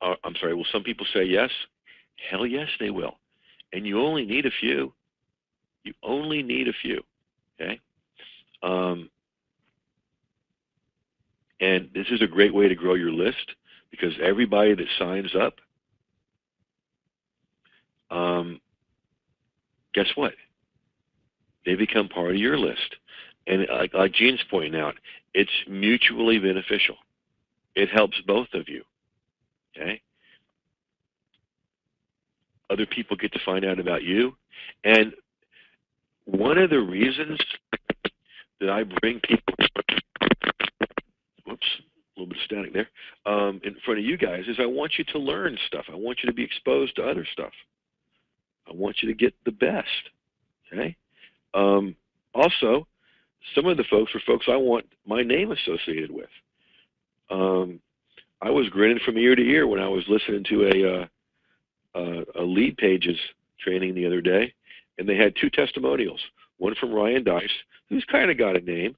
Will some people say yes? Hell yes, they will. And you only need a few. You only need a few. Okay? And this is a great way to grow your list because everybody that signs up, guess what? They become part of your list. And like Gene's pointing out, it's mutually beneficial. It helps both of you. Okay? Other people get to find out about you. And one of the reasons that I bring people, whoops, a little bit of static there, in front of you guys is I want you to learn stuff. I want you to be exposed to other stuff. I want you to get the best. Okay? Also, some of the folks were folks I want my name associated with. I was grinning from ear to ear when I was listening to a Lead Pages training the other day, and they had two testimonials. One from Ryan Dice, who's kind of got a name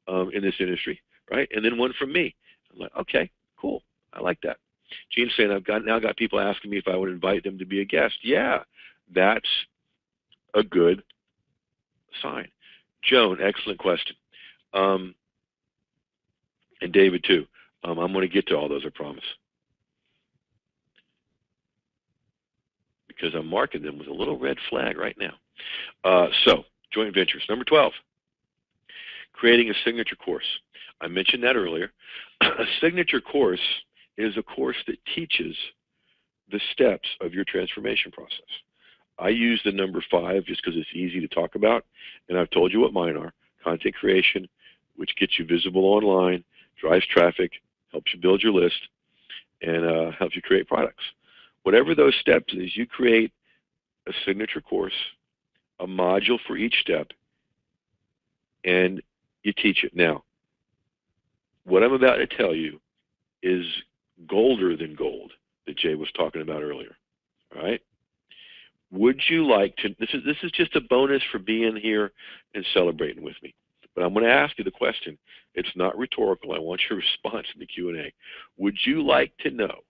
in this industry, right? And then one from me. I'm like, okay, cool. I like that. Gene's saying now got people asking me if I would invite them to be a guest. Yeah, that's a good sign. Joan, excellent question. And David too. I'm going to get to all those, I promise. Because I'm marking them with a little red flag right now. So, joint ventures. Number 12, creating a signature course. I mentioned that earlier. A signature course is a course that teaches the steps of your transformation process. I use the number 5 just because it's easy to talk about, and I've told you what mine are. Content creation, which gets you visible online, drives traffic, helps you build your list, and helps you create products. Whatever those steps is, you create a signature course, a module for each step, and you teach it. Now, what I'm about to tell you is golder than gold that Jay was talking about earlier. All right? Would you like to, this is just a bonus for being here and celebrating with me. But I'm going to ask you the question. It's not rhetorical. I want your response in the Q&A. Would you like to know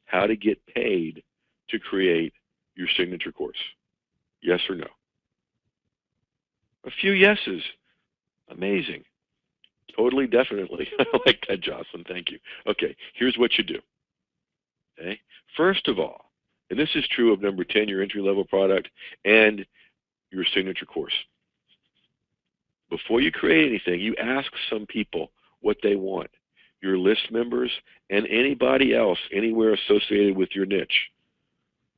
how to get paid to create your signature course? Yes or no? A few yeses. Amazing. Totally, definitely. I like that, Jocelyn. Thank you. Okay, here's what you do. Okay. First of all, and this is true of number 10, your entry-level product, and your signature course. Before you create anything, you ask some people what they want, your list members and anybody else anywhere associated with your niche.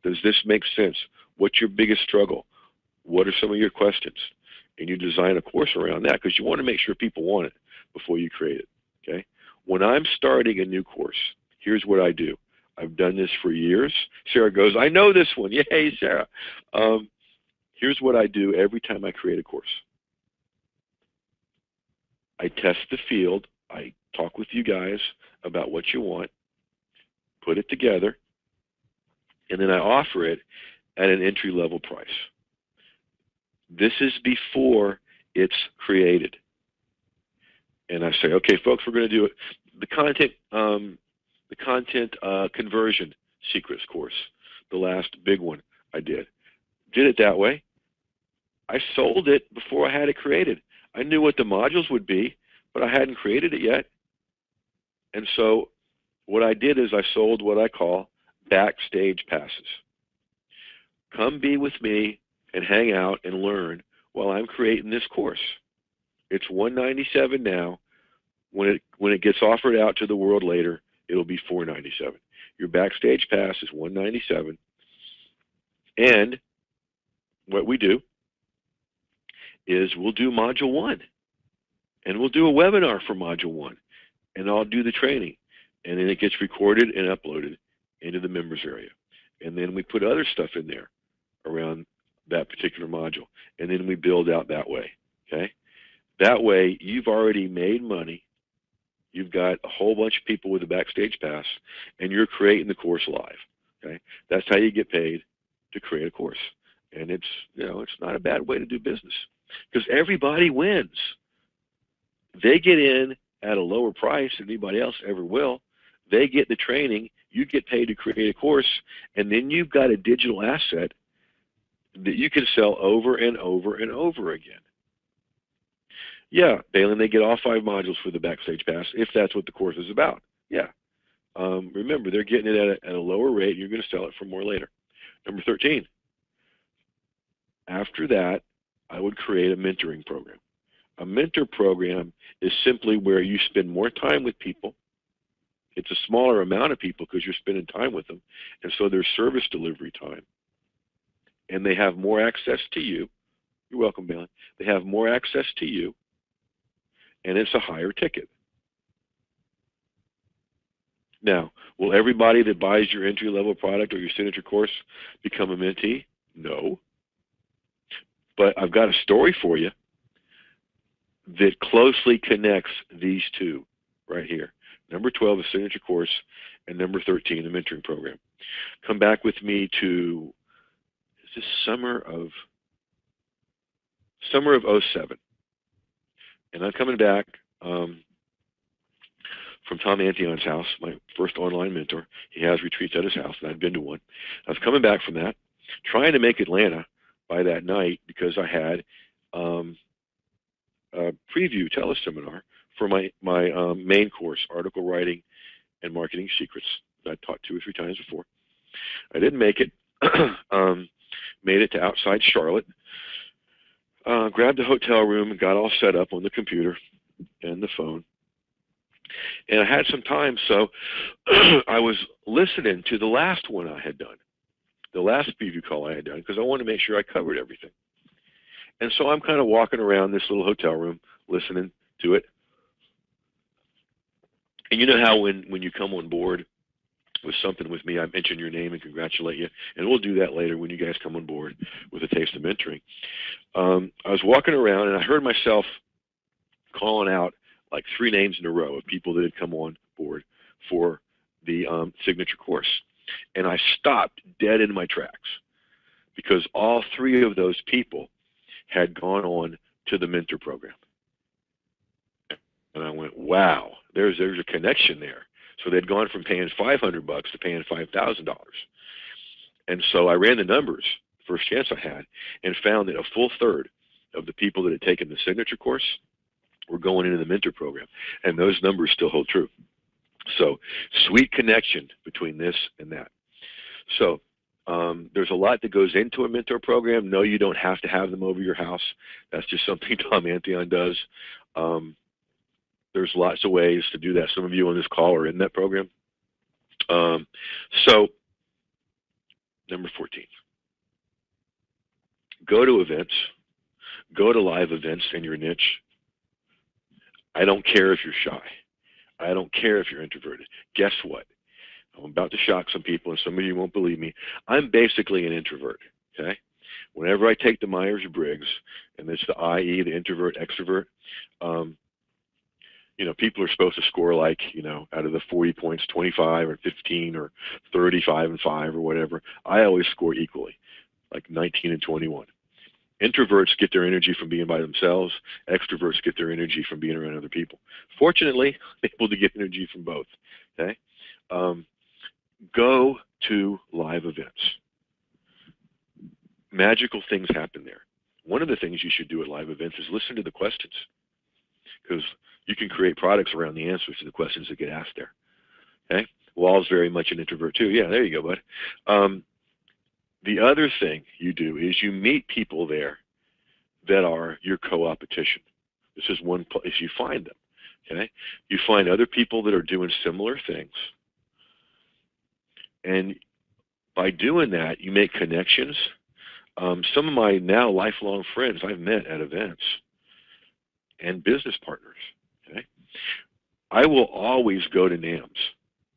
Does this make sense? What's your biggest struggle? What are some of your questions? And you design a course around that because you want to make sure people want it before you create it. Okay? When I'm starting a new course, here's what I do. I've done this for years. Sarah goes, I know this one. Yay, Sarah. Here's what I do every time I create a course. I test the field. I talk with you guys about what you want, put it together, and then I offer it at an entry-level price. This is before it's created. And I say, okay, folks, we're going to do it. The content conversion secrets course, the last big one I did it that way. I sold it before I had it created. I knew what the modules would be, but I hadn't created it yet. And so what I did is I sold what I call backstage passes. Come be with me and hang out and learn while I'm creating this course. It's $197 now. When it gets offered out to the world later, it'll be $497. Your backstage pass is $197. And what we do is we'll do module 1. And we'll do a webinar for module 1. And I'll do the training. And then it gets recorded and uploaded into the members area. And then we put other stuff in there around that particular module. And then we build out that way. Okay? That way, you've already made money. You've got a whole bunch of people with a backstage pass, and you're creating the course live. Okay? That's how you get paid to create a course. And it's not a bad way to do business because everybody wins. They get in at a lower price than anybody else ever will. They get the training. You get paid to create a course, and then you've got a digital asset that you can sell over and over and over again. Yeah, Balin, they get all 5 modules for the backstage pass if that's what the course is about. Yeah. Remember, they're getting it at a lower rate, and you're going to sell it for more later. Number 13. After that, I would create a mentoring program. A mentor program is simply where you spend more time with people. It's a smaller amount of people because you're spending time with them, and so there's service delivery time. And they have more access to you. You're welcome, Balin. They have more access to you, and it's a higher ticket. Now, will everybody that buys your entry-level product or your signature course become a mentee? No. But I've got a story for you. that closely connects these two right here. Number 12, the signature course, and number 13, the mentoring program. Come back with me to, is this summer of '07. And I'm coming back from Tom Antion's house, my first online mentor. He has retreats at his house, and I'd been to one. I was coming back from that, trying to make Atlanta by that night because I had a preview teleseminar for my main course, Article Writing and Marketing Secrets, that I taught 2 or 3 times before. I didn't make it. Made it to outside Charlotte. Grabbed a hotel room and got all set up on the computer and the phone. And I had some time, so I was listening to the last one I had done, the last preview call I had done, because I wanted to make sure I covered everything. And so I'm kind of walking around this little hotel room listening to it. And you know how when you come on board with something with me, I mention your name and congratulate you. And we'll do that later when you guys come on board with a taste of mentoring. I was walking around and I heard myself calling out like 3 names in a row of people that had come on board for the signature course. And I stopped dead in my tracks because all 3 of those people had gone on to the mentor program. And I went, wow, there's a connection there. So they'd gone from paying $500 to paying $5,000. And so I ran the numbers, first chance I had, and found that a full third of the people that had taken the signature course were going into the mentor program. And those numbers still hold true. So sweet connection between this and that. So there's a lot that goes into a mentor program. No, you don't have to have them over your house. That's just something Tom Antion does. There's lots of ways to do that. Some of you on this call are in that program. So, number 14. Go to events. Go to live events in your niche. I don't care if you're shy. I don't care if you're introverted. Guess what? I'm about to shock some people, and some of you won't believe me. I'm basically an introvert, okay? Whenever I take the Myers-Briggs, and it's the IE, the introvert, extrovert, you know, people are supposed to score like, you know, out of the 40 points, 25 or 15 or 35 and 5 or whatever. I always score equally, like 19 and 21. Introverts get their energy from being by themselves. Extroverts get their energy from being around other people. Fortunately, I'm able to get energy from both, okay? Go to live events. Magical things happen there. One of the things you should do at live events is listen to the questions, because you can create products around the answers to the questions that get asked there. Okay? Wal's very much an introvert too. Yeah, there you go, bud. The other thing you do is you meet people there that are your co-opetition. This is one place you find them. Okay? You find other people that are doing similar things. And by doing that, you make connections. Some of my now lifelong friends I've met at events and business partners. Okay? I will always go to NAMS,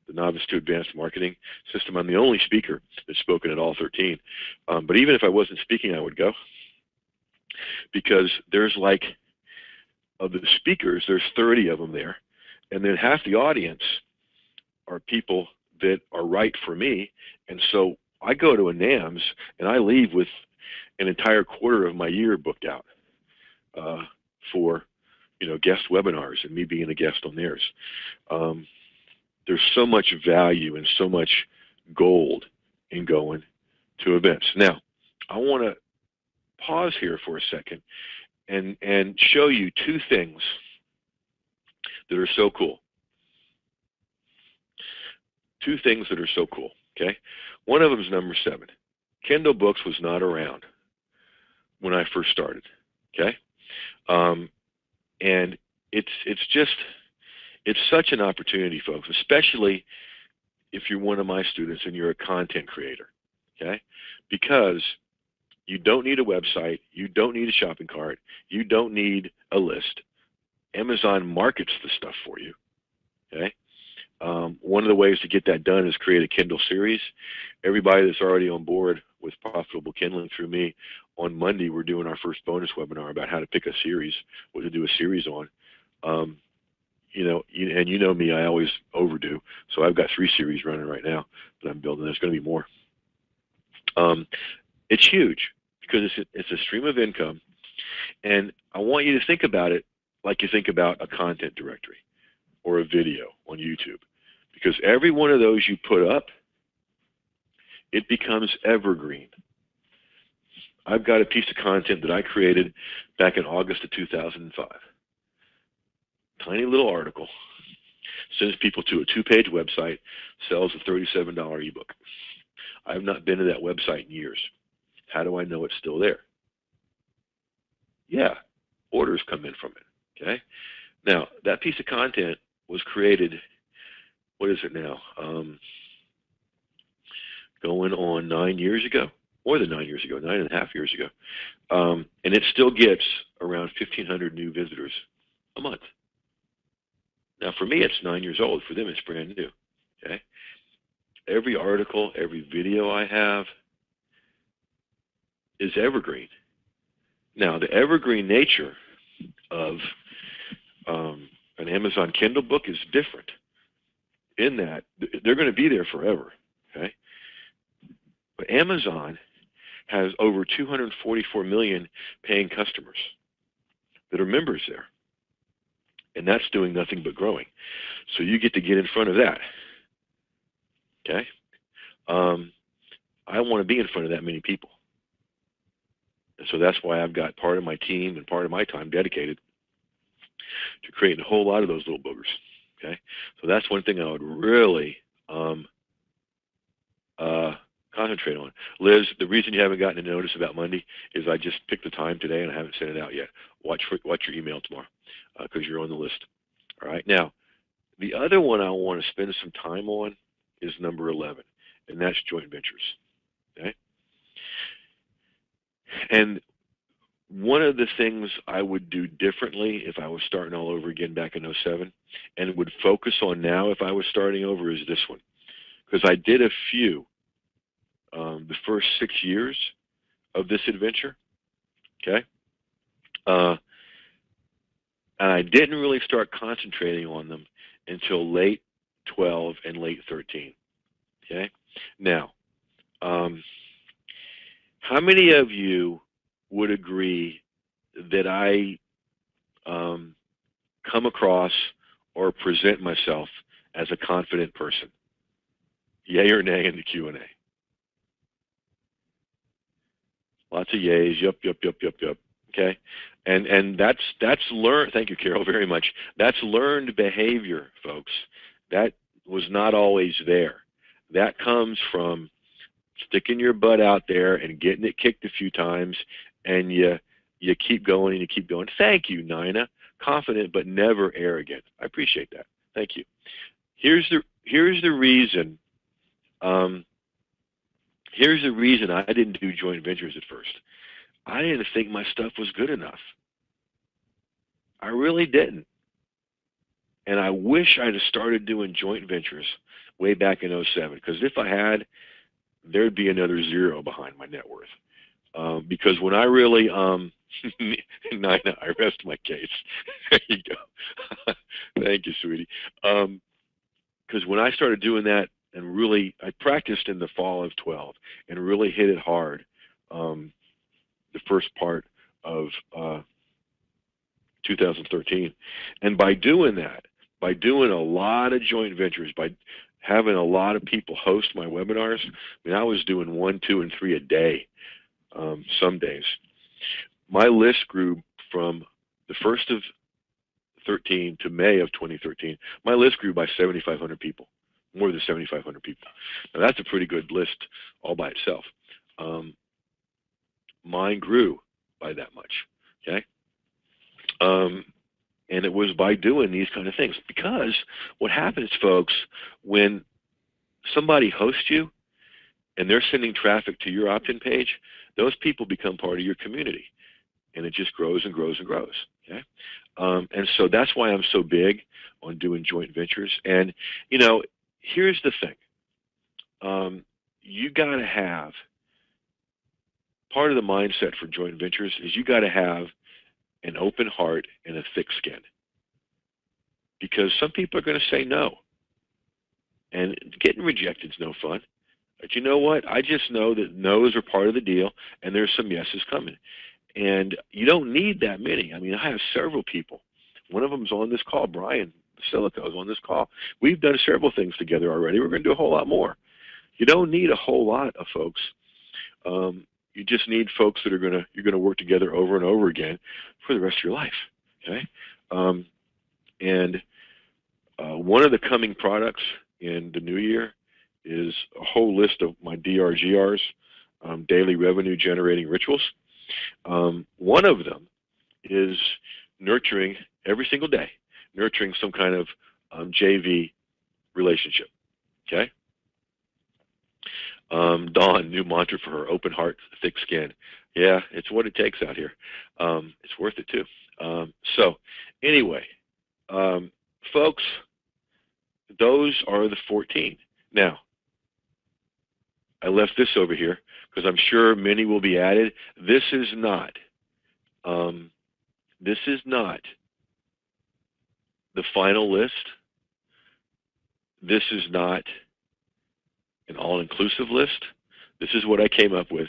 the Novice to Advanced Marketing System. I'm the only speaker that's spoken at all 13. But even if I wasn't speaking, I would go. Because there's like, of the speakers, there's 30 of them there. And then half the audience are people that are right for me. And so I go to a NAMS and I leave with an entire quarter of my year booked out for, you know, guest webinars and me being a guest on theirs. There's so much value and so much gold in going to events. Now, I want to pause here for a second and show you 2 things that are so cool. 2 things that are so cool, okay? One of them is number 7. Kindle Books was not around when I first started, okay? And it's such an opportunity, folks, especially if you're one of my students and you're a content creator, okay? Because you don't need a website, you don't need a shopping cart, you don't need a list. Amazon markets the stuff for you, okay? One of the ways to get that done is create a Kindle series. Everybody that's already on board with Profitable Kindling through me, on Monday we're doing our first bonus webinar about how to pick a series, what to do a series on. And you know me, I always overdo. So I've got 3 series running right now that I'm building. There's going to be more. It's huge because it's a stream of income, and I want you to think about it like you think about a content directory or a video on YouTube, because every one of those you put up, it becomes evergreen. I've got a piece of content that I created back in August of 2005. Tiny little article, sends people to a 2-page website, sells a $37 ebook. I've not been to that website in years. How do I know it's still there? Yeah, orders come in from it, okay? Now, that piece of content was created, what is it now? Going on 9 years ago, more than 9 years ago, 9.5 years ago. And it still gets around 1,500 new visitors a month. Now, for me, it's 9 years old. For them, it's brand new, okay? Every article, every video I have is evergreen. Now, the evergreen nature of an Amazon Kindle book is different in that they're going to be there forever, okay? But Amazon has over 244 million paying customers that are members there. And that's doing nothing but growing. So you get to get in front of that, okay? I want to be in front of that many people. And so that's why I've got part of my team and part of my time dedicated to creating a whole lot of those little boogers, okay? So that's one thing I would really concentrate on. Liz, the reason you haven't gotten a notice about Monday is I just picked the time today and I haven't sent it out yet. Watch your email tomorrow because you're on the list. All right. Now, the other one I want to spend some time on is number 11, and that's joint ventures. Okay. And one of the things I would do differently if I was starting all over again back in 07 and would focus on now if I was starting over is this one, because I did a few the first 6 years of this adventure, okay? And I didn't really start concentrating on them until late 12 and late 13, okay? Now, how many of you would agree that I come across or present myself as a confident person? Yay or nay in the Q&A? Lots of yays, yup. Okay, and that's learned. Thank you, Carol, very much. That's learned behavior, folks. That was not always there. That comes from sticking your butt out there and getting it kicked a few times, and you keep going and you keep going. Thank you, Nina. Confident but never arrogant. I appreciate that. Thank you. Here's the reason. Here's the reason I didn't do joint ventures at first. I didn't think my stuff was good enough. I really didn't. And I wish I'd have started doing joint ventures way back in 07, because if I had, there'd be another 0 behind my net worth. Because when I really, Nina, I rest my case. There you go. Thank you, sweetie. Because when I started doing that, and really, I practiced in the fall of 12 and really hit it hard the first part of 2013. And by doing that, by doing a lot of joint ventures, by having a lot of people host my webinars, I mean, I was doing 1, 2, and 3 a day some days. My list grew from the 1st of 13 to May of 2013. My list grew by 7,500 people. More than 7,500 people. Now that's a pretty good list all by itself. Mine grew by that much, okay? And it was by doing these kind of things. Because what happens, folks, when somebody hosts you and they're sending traffic to your opt-in page, those people become part of your community. And it just grows and grows and grows, okay? And so that's why I'm so big on doing joint ventures. And, here's the thing. You got to have, part of the mindset for joint ventures is you got to have an open heart and a thick skin. Because some people are going to say no. And getting rejected is no fun. But you know what? I just know that no's are part of the deal, and there's some yeses coming. And you don't need that many. I mean, I have several people. One of them's on this call, Brian Silico is on this call. We've done several things together already. We're going to do a whole lot more. You don't need a whole lot of folks. You just need folks that you're going to work together over and over again for the rest of your life. Okay. And one of the coming products in the new year is a whole list of my DRGRs, daily revenue generating rituals. One of them is nurturing every single day, nurturing some kind of JV relationship. Okay. Dawn, new mantra for her: open heart, thick skin. Yeah, it's what it takes out here. It's worth it too. So anyway, folks, those are the 14. Now, I left this over here because I'm sure many will be added. This is not the final list. This is not an all-inclusive list. This is what I came up with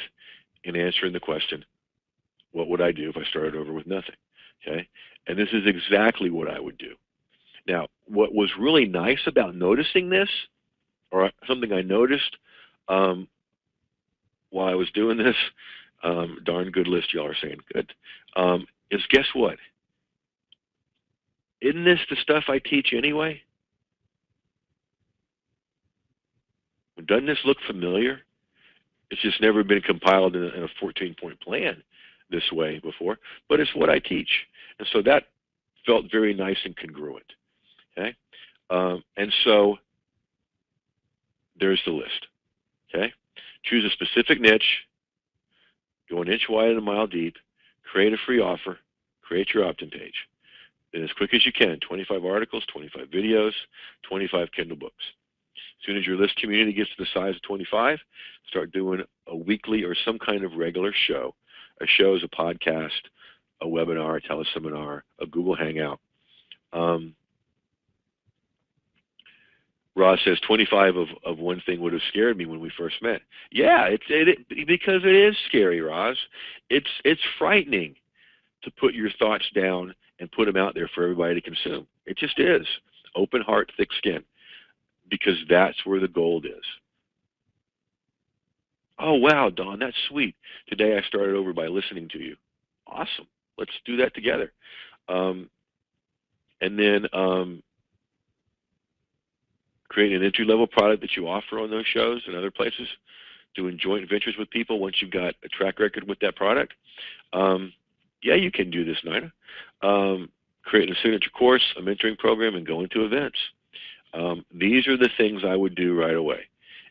in answering the question, what would I do if I started over with nothing? Okay, and this is exactly what I would do. Now, what was really nice about noticing this, or something I noticed while I was doing this, darn good list, y'all are saying good, is guess what? Isn't this the stuff I teach anyway? Doesn't this look familiar? It's just never been compiled in a 14-point plan this way before, but it's what I teach. And so that felt very nice and congruent. Okay? And so there's the list. Okay? Choose a specific niche, go an inch wide and a mile deep, create a free offer, create your opt-in page. Then as quick as you can, 25 articles, 25 videos, 25 Kindle books. As soon as your list community gets to the size of 25, start doing a weekly or some kind of regular show. A show is a podcast, a webinar, a teleseminar, a Google Hangout. Ross says 25 of one thing would have scared me when we first met. Yeah, because it is scary, Ross. It's frightening to put your thoughts down and put them out there for everybody to consume. It just is. Open heart, thick skin. Because that's where the gold is. Oh, wow, Dawn, that's sweet. Today I started over by listening to you. Awesome. Let's do that together. And then create an entry-level product that you offer on those shows and other places. Doing joint ventures with people once you've got a track record with that product. Yeah, you can do this, Nina. Creating a signature course, a mentoring program, and going to events. These are the things I would do right away.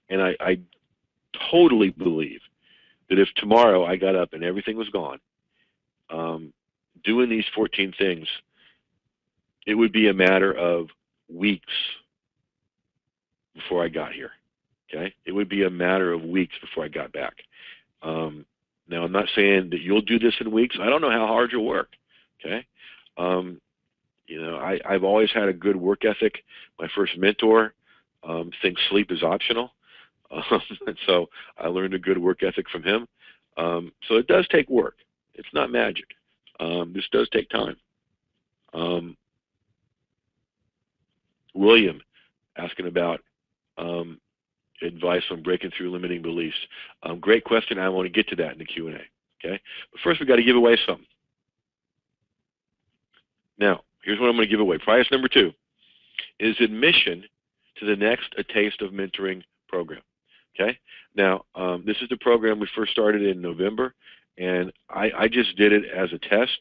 And I totally believe that if tomorrow I got up and everything was gone, doing these 14 things, it would be a matter of weeks before I got here. Okay? It would be a matter of weeks before I got back. Now, I'm not saying that you'll do this in weeks. I don't know how hard you'll work. Okay? I've always had a good work ethic. My first mentor thinks sleep is optional. And so I learned a good work ethic from him. So it does take work. It's not magic. This does take time. William asking about advice on breaking through limiting beliefs. Great question. I want to get to that in the Q&A. Okay? But first, we've got to give away something. Now, here's what I'm going to give away. Prize number 2 is admission to the next A Taste of Mentoring program. Okay? Now, this is the program we first started in November, and I just did it as a test.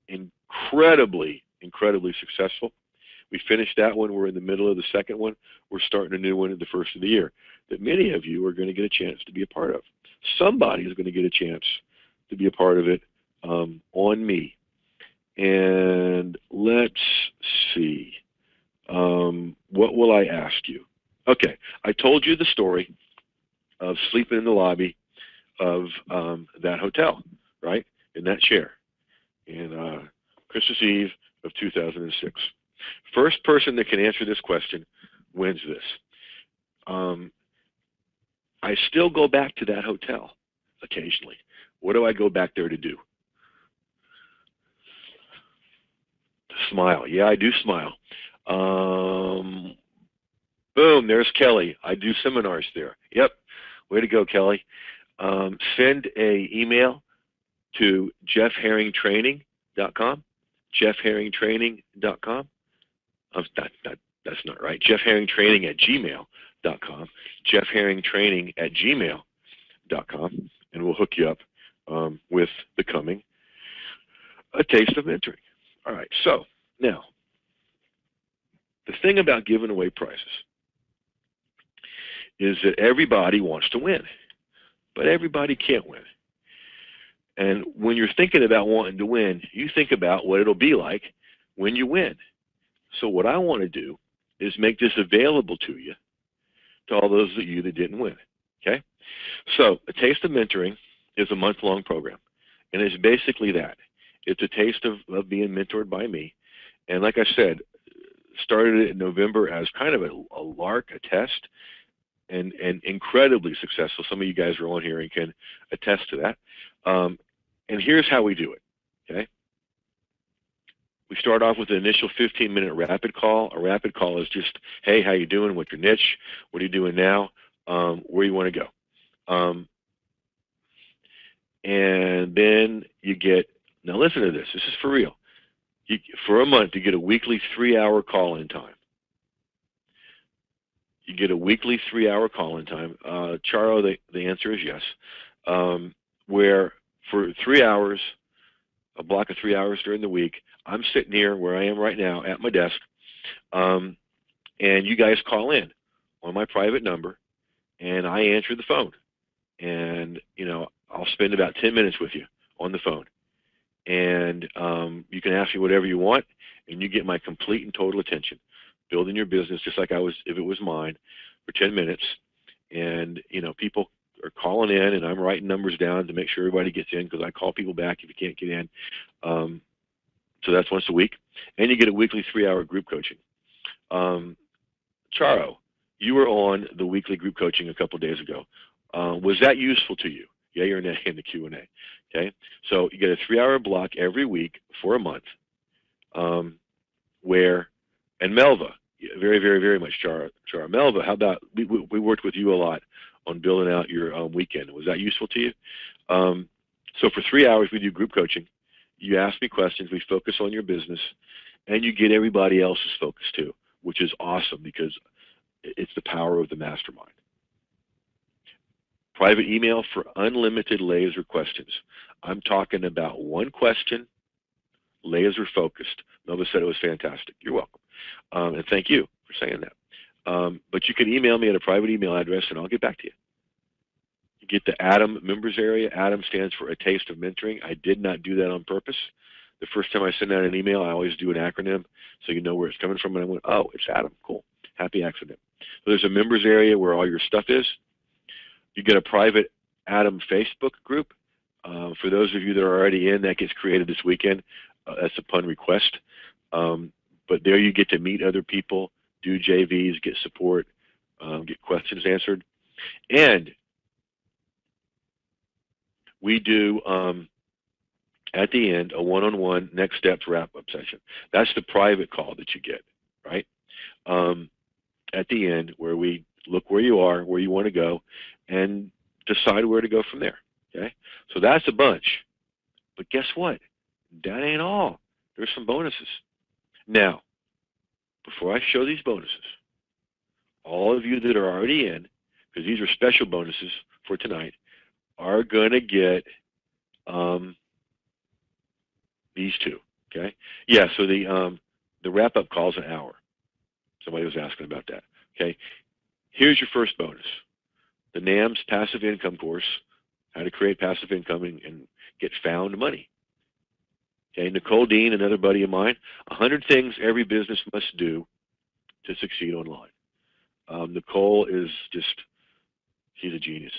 Incredibly successful. We finished that one. We're in the middle of the second one. We're starting a new one at the first of the year that many of you are going to get a chance to be a part of. Somebody is going to get a chance to be a part of it on me. And let's see. What will I ask you? Okay, I told you the story of sleeping in the lobby of that hotel, right? In that chair, in Christmas Eve of 2006. First person that can answer this question wins this. Um, I still go back to that hotel occasionally. What do I go back there to do? Smile. Yeah, I do smile. Boom, there's Kelly. I do seminars there. Yep. Way to go, Kelly. Send a email to jeffherringtraining.com. jeffherringtraining.com. That's not right. jeffherringtraining@gmail.com. jeffherringtraining@gmail.com. And we'll hook you up with becoming a taste of mentoring. All right. So now, the thing about giving away prizes is that everybody wants to win, but everybody can't win. And when you're thinking about wanting to win, you think about what it'll be like when you win. So what I want to do is make this available to you, to all those of you that didn't win. Okay? So a Taste of Mentoring is a month-long program. And it's basically that. It's a taste of being mentored by me. And like I said, started it in November as kind of a lark, a test, and incredibly successful. Some of you guys are on here and can attest to that. And here's how we do it, okay? We start off with an initial 15-minute rapid call. A rapid call is just, hey, how you doing? What's your niche? What are you doing now? Where you want to go? And then you get, now listen to this. This is for real. For a month, you get a weekly 3-hour call-in time. You get a weekly 3-hour call-in time. Charo, the answer is yes. Where for 3 hours, a block of 3 hours during the week, I'm sitting here where I am right now at my desk, and you guys call in on my private number, and I answer the phone. And, you know, I'll spend about 10 minutes with you on the phone. And you can ask me whatever you want, and you get my complete and total attention. Building your business just like I was, if it was mine, for 10 minutes. And, you know, people are calling in, and I'm writing numbers down to make sure everybody gets in, because I call people back if you can't get in. So that's once a week. And you get a weekly 3-hour group coaching. Charo, you were on the weekly group coaching a couple of days ago. Was that useful to you? Yay or nay in the Q&A. Okay, so you get a 3-hour block every week for a month. Where, and Melva, very, very, very much Charo. Melva, how about, we worked with you a lot on building out your weekend. Was that useful to you? So for 3 hours, we do group coaching. You ask me questions, we focus on your business, and you get everybody else's focus too, which is awesome because it's the power of the mastermind. Private email for unlimited laser questions. I'm talking about one question, laser focused. Melva said it was fantastic. You're welcome. And thank you for saying that. But you can email me at a private email address, and I'll get back to you. You get the ADAM members area. ADAM stands for A Taste of Mentoring. I did not do that on purpose. The first time I send out an email, I always do an acronym so you know where it's coming from. And I went, oh, it's ADAM. Cool. Happy accident. So there's a members area where all your stuff is. You get a private ADAM Facebook group. For those of you that are already in, that gets created this weekend. That's upon request. But there you get to meet other people, do JVs, get support, get questions answered. And we do, at the end, a one-on-one next steps wrap-up session. That's the private call that you get, right? At the end, where we look where you are, where you want to go, and decide where to go from there, okay? So that's a bunch. But guess what? That ain't all. There's some bonuses. Now, before I show these bonuses, all of you that are already in, because these are special bonuses for tonight, are going to get these two, okay? Yeah, so the wrap-up call is an hour. Somebody was asking about that, okay? Here's your first bonus. The NAMS Passive Income course, how to create passive income and get found money. Okay, Nicole Dean, another buddy of mine, 100 things every business must do to succeed online. Nicole is just, she's a genius.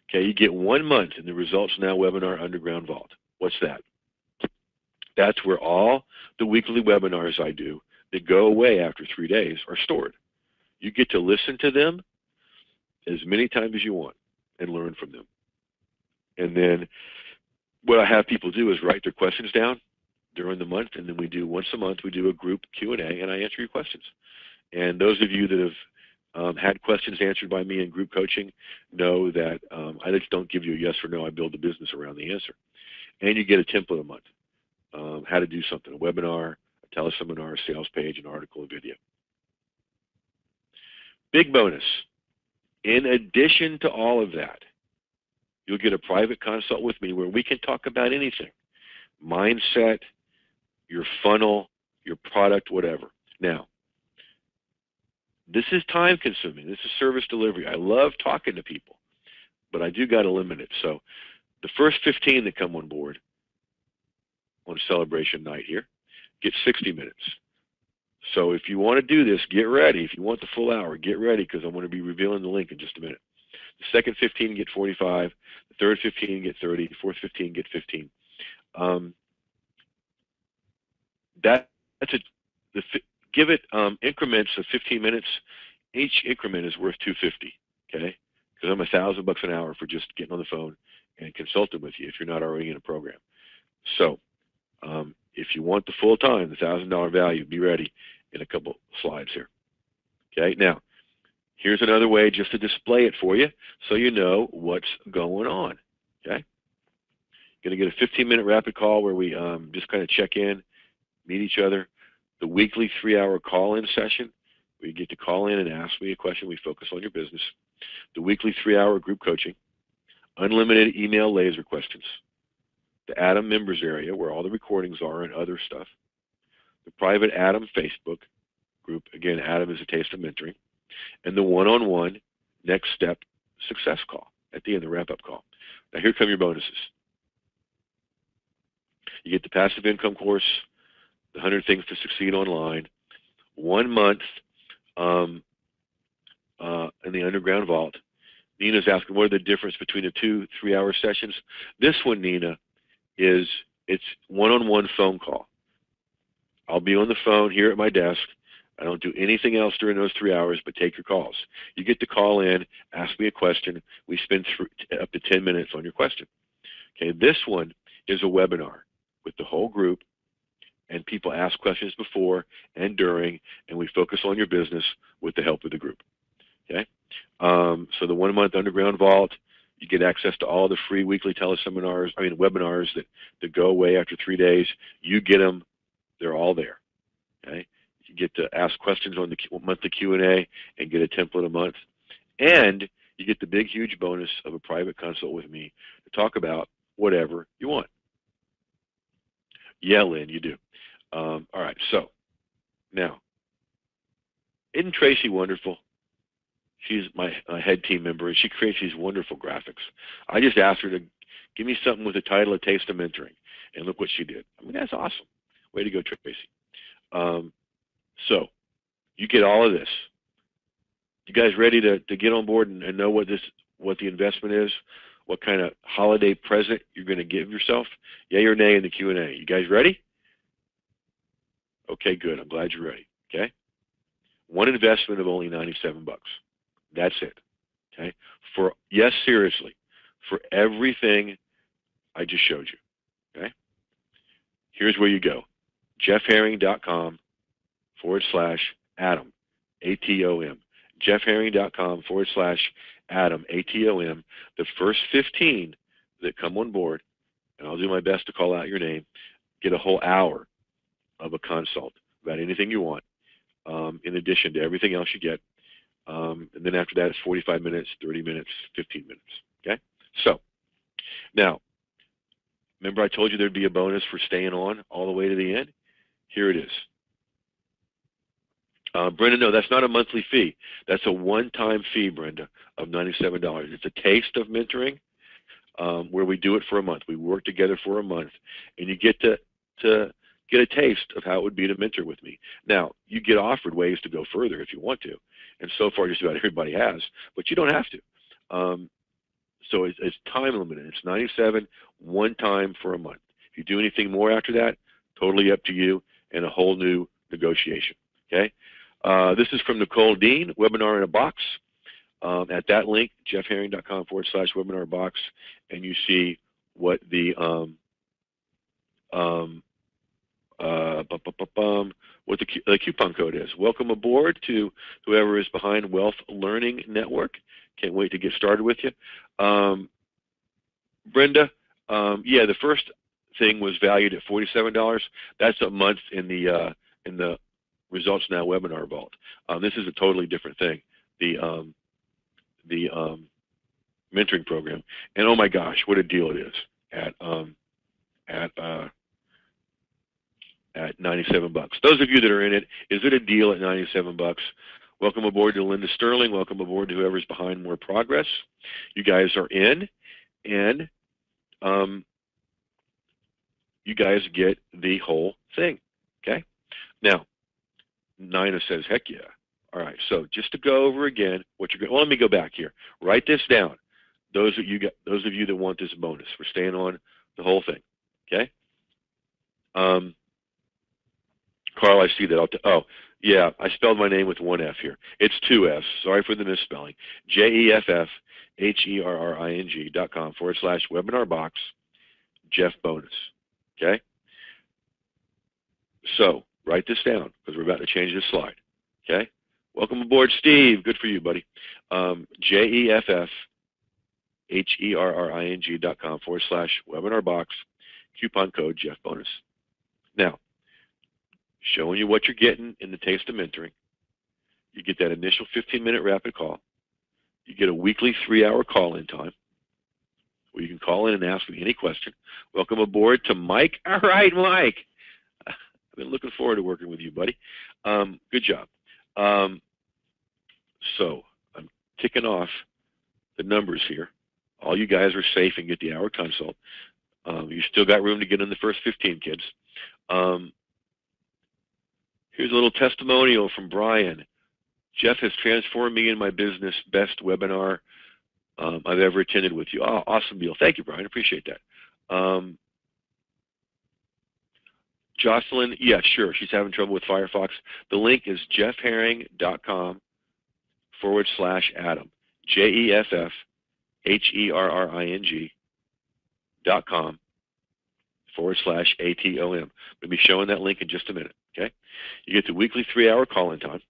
Okay, you get 1 month in the Results Now webinar Underground Vault. What's that? That's where all the weekly webinars I do that go away after 3 days are stored. You get to listen to them as many times as you want and learn from them. And then what I have people do is write their questions down during the month, and then we do once a month, we do a group Q&A, and I answer your questions. And those of you that have had questions answered by me in group coaching know that I just don't give you a yes or no. I build a business around the answer. And you get a template a month, how to do something, a webinar, a teleseminar, a sales page, an article, a video. Big bonus. In addition to all of that, you'll get a private consult with me where we can talk about anything. Mindset, your funnel, your product, whatever. Now, this is time consuming. This is service delivery. I love talking to people, but I do got to limit it. So the first 15 that come on board on celebration night here get 60 minutes. So if you want to do this, get ready. If you want the full hour, get ready, because I'm going to be revealing the link in just a minute. The second 15 get 45. The third 15 get 30. The fourth 15 get 15. Give it increments of 15 minutes. Each increment is worth $250. Okay, because I'm $1,000 an hour for just getting on the phone and consulting with you if you're not already in a program. So if you want the full time, the $1,000 value, be ready in a couple slides here. Okay, now here's another way just to display it for you so you know what's going on. Okay, going to get a 15-minute rapid call where we just kind of check in, meet each other. The weekly 3-hour call-in session where you get to call in and ask me a question. We focus on your business. The weekly 3-hour group coaching. Unlimited email laser questions. The Adam members area where all the recordings are and other stuff. The private Adam Facebook group. Again, Adam is a taste of mentoring. And the one-on-one next step success call at the end, the wrap-up call. Now here come your bonuses. You get the passive income course, the 100 things to succeed online, 1 month in the Underground Vault. Nina's asking, what are the difference between the 2 3-hour sessions? This one, Nina, is it's one-on-one phone call. I'll be on the phone here at my desk. I don't do anything else during those 3 hours but take your calls. You get to call in, ask me a question. We spend up to 10 minutes on your question. Okay, this one is a webinar with the whole group, and people ask questions before and during, and we focus on your business with the help of the group. Okay, so the 1 month Underground Vault, you get access to all the free weekly webinars that go away after 3 days. You get them; they're all there. Okay, you get to ask questions on the monthly Q&A and get a template a month, and you get the big, huge bonus of a private consult with me to talk about whatever you want. Yeah, Lynn, you do. All right, so now, isn't Tracy wonderful? She's my head team member, and she creates these wonderful graphics. I just asked her to give me something with the title of Taste of Mentoring, and look what she did. I mean, that's awesome. Way to go, Tracy. So you get all of this. You guys ready to get on board and know what the investment is? What kind of holiday present you're going to give yourself? Yay or nay in the Q&A. You guys ready? Okay, good. I'm glad you're ready. Okay. One investment of only $97. That's it. Okay. Yes, seriously, for everything I just showed you. Okay. Here's where you go. jeffherring.com/Adam, ATOM. jeffherring.com/Adam, ATOM. The first 15 that come on board, and I'll do my best to call out your name, get a whole hour of a consult about anything you want, in addition to everything else you get. And then after that, it's 45 minutes, 30 minutes, 15 minutes. Okay? So, now, remember I told you there'd be a bonus for staying on all the way to the end? Here it is. Brenda, no, that's not a monthly fee. That's a one-time fee, Brenda, of $97. It's a taste of mentoring where we do it for a month. We work together for a month, and you get to to get a taste of how it would be to mentor with me. Now, you get offered ways to go further if you want to, and so far just about everybody has, but you don't have to. So it's time limited. It's 97 one time for a month. If you do anything more after that, totally up to you and a whole new negotiation. Okay. This is from Nicole Dean, Webinar in a Box. At that link, jeffherring.com/webinar box, and you see what the what the coupon code is. Welcome aboard to whoever is behind Wealth Learning Network. Can't wait to get started with you. Brenda, yeah, the first thing was valued at $47. That's a month in the Results Now webinar vault. This is a totally different thing. The mentoring program, and oh my gosh, what a deal it is at 97 bucks. Those of you that are in it, is it a deal at 97 bucks? Welcome aboard to Linda Sterling. Welcome aboard to whoever's behind More Progress. You guys are in, and you guys get the whole thing. Okay. Now, Nina says, heck yeah. All right. So just to go over again, what you're going. Well, let me go back here. Write this down. Those of you that want this bonus, we're staying on the whole thing. Okay. Carl, I see that. Oh, yeah, I spelled my name with one F here. It's two Fs. Sorry for the misspelling. JEFFHERRING.com/webinar box Jeff bonus. Okay? So, write this down because we're about to change this slide. Okay? Welcome aboard, Steve. Good for you, buddy. JEFFHERRING.com/webinar box coupon code Jeff bonus. Now, showing you what you're getting in the Taste of Mentoring. You get that initial 15-minute rapid call. You get a weekly 3-hour call-in time where you can call in and ask me any question. Welcome aboard to Mike. All right, Mike. I've been looking forward to working with you, buddy. Good job. So I'm ticking off the numbers here. All you guys are safe and get the hour consult. You still got room to get in the first 15 kids. Here's a little testimonial from Brian. Jeff has transformed me in my business. Best webinar I've ever attended with you. Oh, awesome deal. Thank you, Brian. Appreciate that. Jocelyn, yeah, sure. She's having trouble with Firefox. The link is jeffherring.com/Adam. JEFFHERRING.com/ATOM. We'll be showing that link in just a minute. Okay? You get the weekly 3-hour call-in time,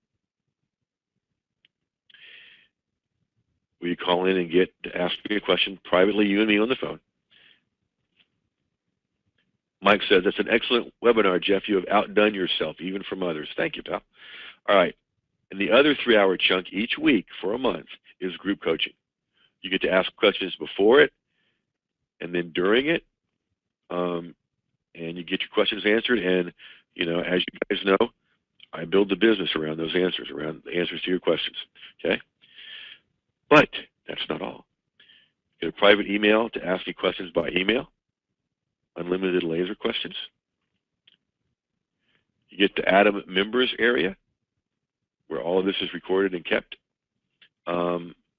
where you call in and get to ask me a question privately, you and me on the phone. Mike says, that's an excellent webinar, Jeff. You have outdone yourself, even from others. Thank you, pal. All right. And the other 3-hour chunk each week for a month is group coaching. You get to ask questions before it and then during it, and you get your questions answered. And, you know, as you guys know, I build the business around those answers, around the answers to your questions. Okay? But that's not all. You get a private email to ask me questions by email. Unlimited laser questions. You get the Adam members area where all of this is recorded and kept.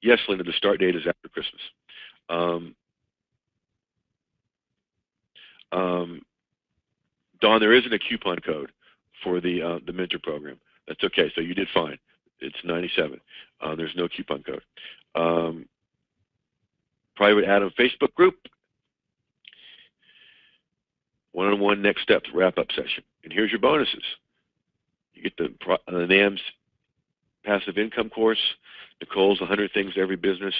Yes, Linda, the start date is after Christmas. Dawn, there isn't a coupon code for the mentor program. That's okay. So you did fine. It's 97. There's no coupon code. Private Adam Facebook group. One-on-one next steps wrap-up session. And here's your bonuses. You get the NAMS passive income course, Nicole's 100 Things Every Business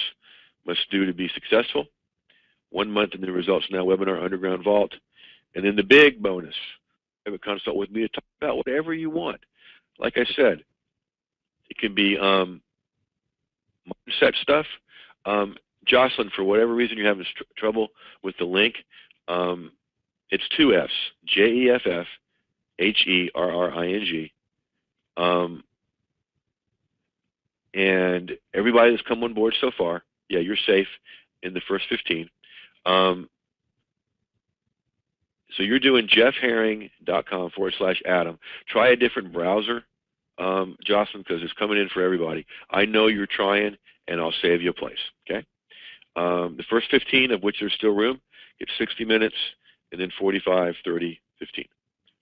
Must Do to Be Successful, 1 month in the Results Now webinar Underground Vault, and then the big bonus. Have a consult with me to talk about whatever you want. Like I said, it can be mindset stuff. Jocelyn, for whatever reason you're having trouble with the link, it's 2 Fs, JEFFHERRING. And everybody that's come on board so far, yeah, you're safe in the first 15. So you're doing jeffherring.com/Adam. Try a different browser, Jocelyn, because it's coming in for everybody. I know you're trying, and I'll save you a place. Okay. The first 15, of which there's still room, get 60 minutes, and then 45, 30, 15.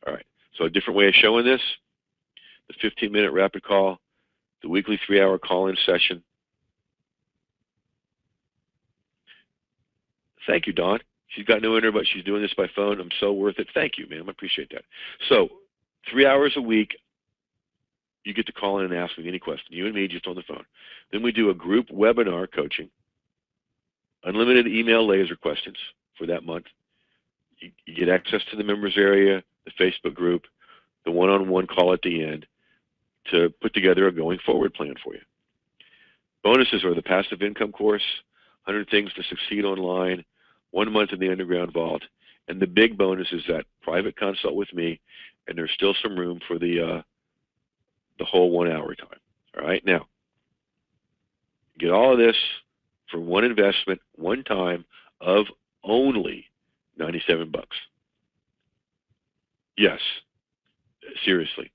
All right. So a different way of showing this: the 15-minute rapid call, the weekly 3-hour call-in session. Thank you, Dawn. She's got no internet, but she's doing this by phone. I'm so worth it. Thank you, ma'am. I appreciate that. So 3 hours a week, you get to call in and ask me any question. You and me just on the phone. Then we do a group webinar coaching, unlimited email laser questions for that month. You get access to the members area, the Facebook group, the one-on-one call at the end to put together a going forward plan for you. Bonuses are the passive income course, 100 things to succeed online, 1 month in the underground vault, and the big bonus is that private consult with me, and there's still some room for the whole 1 hour time. All right, now get all of this for one investment, one time of only 97 bucks. Yes, seriously.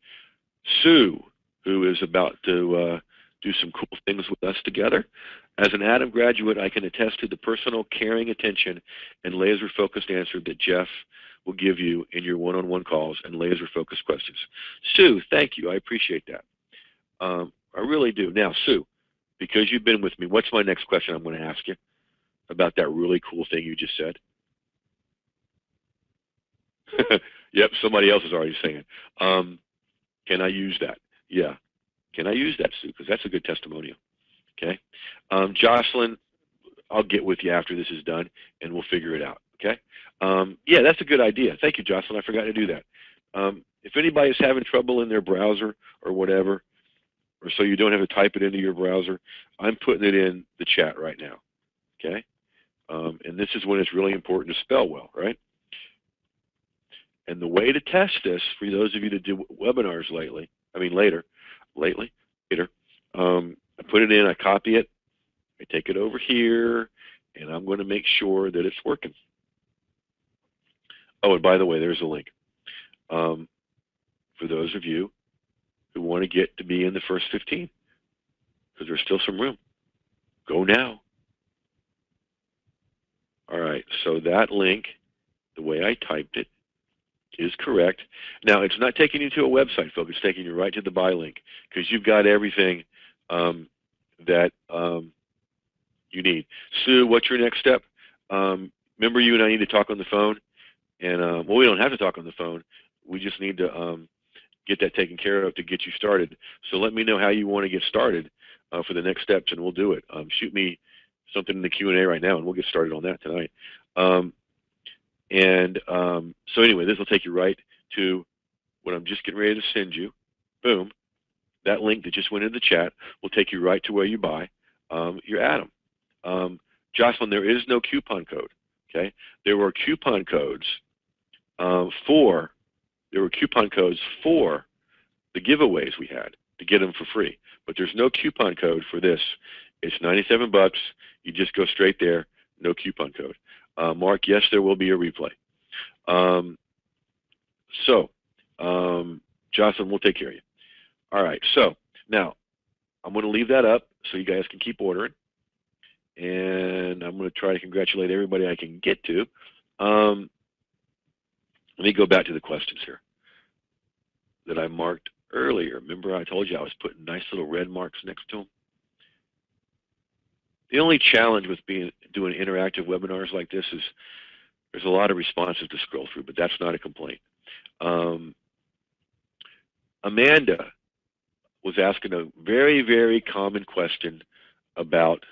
Sue, who is about to do some cool things with us together. As an Adam graduate, I can attest to the personal, caring attention and laser-focused answer that Jeff will give you in your one-on-one calls and laser-focused questions. Sue, thank you. I appreciate that. I really do. Now, Sue, because you've been with me, what's my next question I'm going to ask you about that really cool thing you just said? Yep, somebody else is already saying it. Can I use that? Yeah. Can I use that, Sue? Because that's a good testimonial. Okay. Jocelyn, I'll get with you after this is done, and we'll figure it out. Okay. Yeah, that's a good idea. Thank you, Jocelyn. I forgot to do that. If anybody's having trouble in their browser or whatever, or so you don't have to type it into your browser, I'm putting it in the chat right now. Okay. And this is when it's really important to spell well, right? And the way to test this, for those of you that do webinars later, I put it in, I copy it, I take it over here, and I'm going to make sure that it's working. Oh, and by the way, there's a link. For those of you who want to get to be in the first 15, because there's still some room. Go now. All right, so that link, the way I typed it, is correct. Now, it's not taking you to a website, folks. It's taking you right to the buy link, because you've got everything that you need. Sue, what's your next step? Remember, you and I need to talk on the phone, and well, we don't have to talk on the phone. We just need to get that taken care of to get you started. So let me know how you want to get started for the next steps, and we'll do it. Shoot me something in the Q&A right now, and we'll get started on that tonight. So anyway, this will take you right to what I'm just getting ready to send you. Boom. That link that just went in the chat will take you right to where you buy your Adam. Jocelyn, there is no coupon code. Okay, there were coupon codes for the giveaways we had to get them for free, but there's no coupon code for this. It's 97 bucks. You just go straight there. No coupon code. Mark, yes, there will be a replay. Jocelyn, we'll take care of you. All right, so now I'm going to leave that up so you guys can keep ordering, and I'm going to try to congratulate everybody I can get to. Let me go back to the questions here that I marked earlier. Remember, I told you I was putting nice little red marks next to them? The only challenge with doing interactive webinars like this is there's a lot of responses to scroll through, but that's not a complaint. Amanda was asking a very, very common question about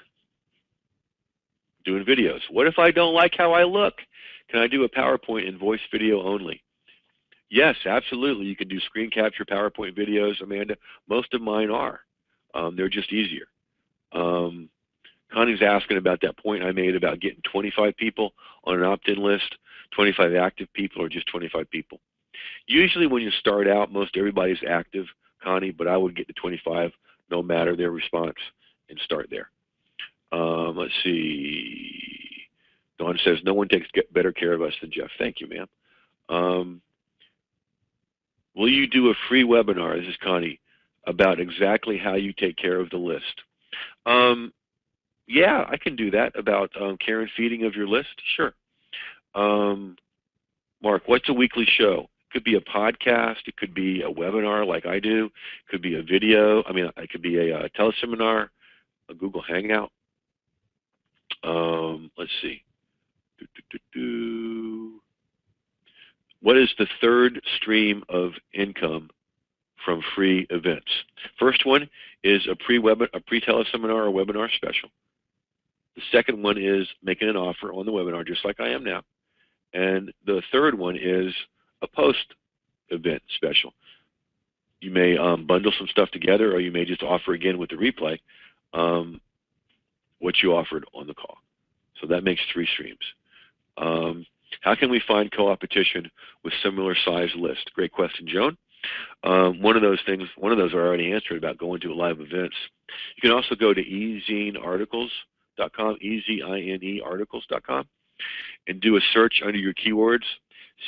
doing videos. What if I don't like how I look? Can I do a PowerPoint and voice video only? Yes, absolutely. You can do screen capture PowerPoint videos, Amanda. Most of mine are. They're just easier. Connie's asking about that point I made about getting 25 people on an opt-in list, 25 active people, or just 25 people. Usually when you start out, most everybody's active, Connie, but I would get to 25 no matter their response and start there. Let's see. Dawn says, no one takes better care of us than Jeff. Thank you, ma'am. Um, will you do a free webinar, this is Connie, about exactly how you take care of the list? Yeah, I can do that, about care and feeding of your list. Sure. Mark, what's a weekly show? It could be a podcast. It could be a webinar like I do. It could be a video. I mean, it could be a teleseminar, a Google Hangout. Let's see. What is the third stream of income from free events? First one is a pre-teleseminar or webinar special. The second one is making an offer on the webinar, just like I am now. And the third one is a post-event special. You may bundle some stuff together, or you may just offer again with the replay what you offered on the call. So that makes 3 streams. How can we find co-opetition with similar size list? Great question, Joan. One of those I already answered about going to live events. You can also go to ezinearticles.com, E-Z-I-N-E articles.com, and do a search under your keywords,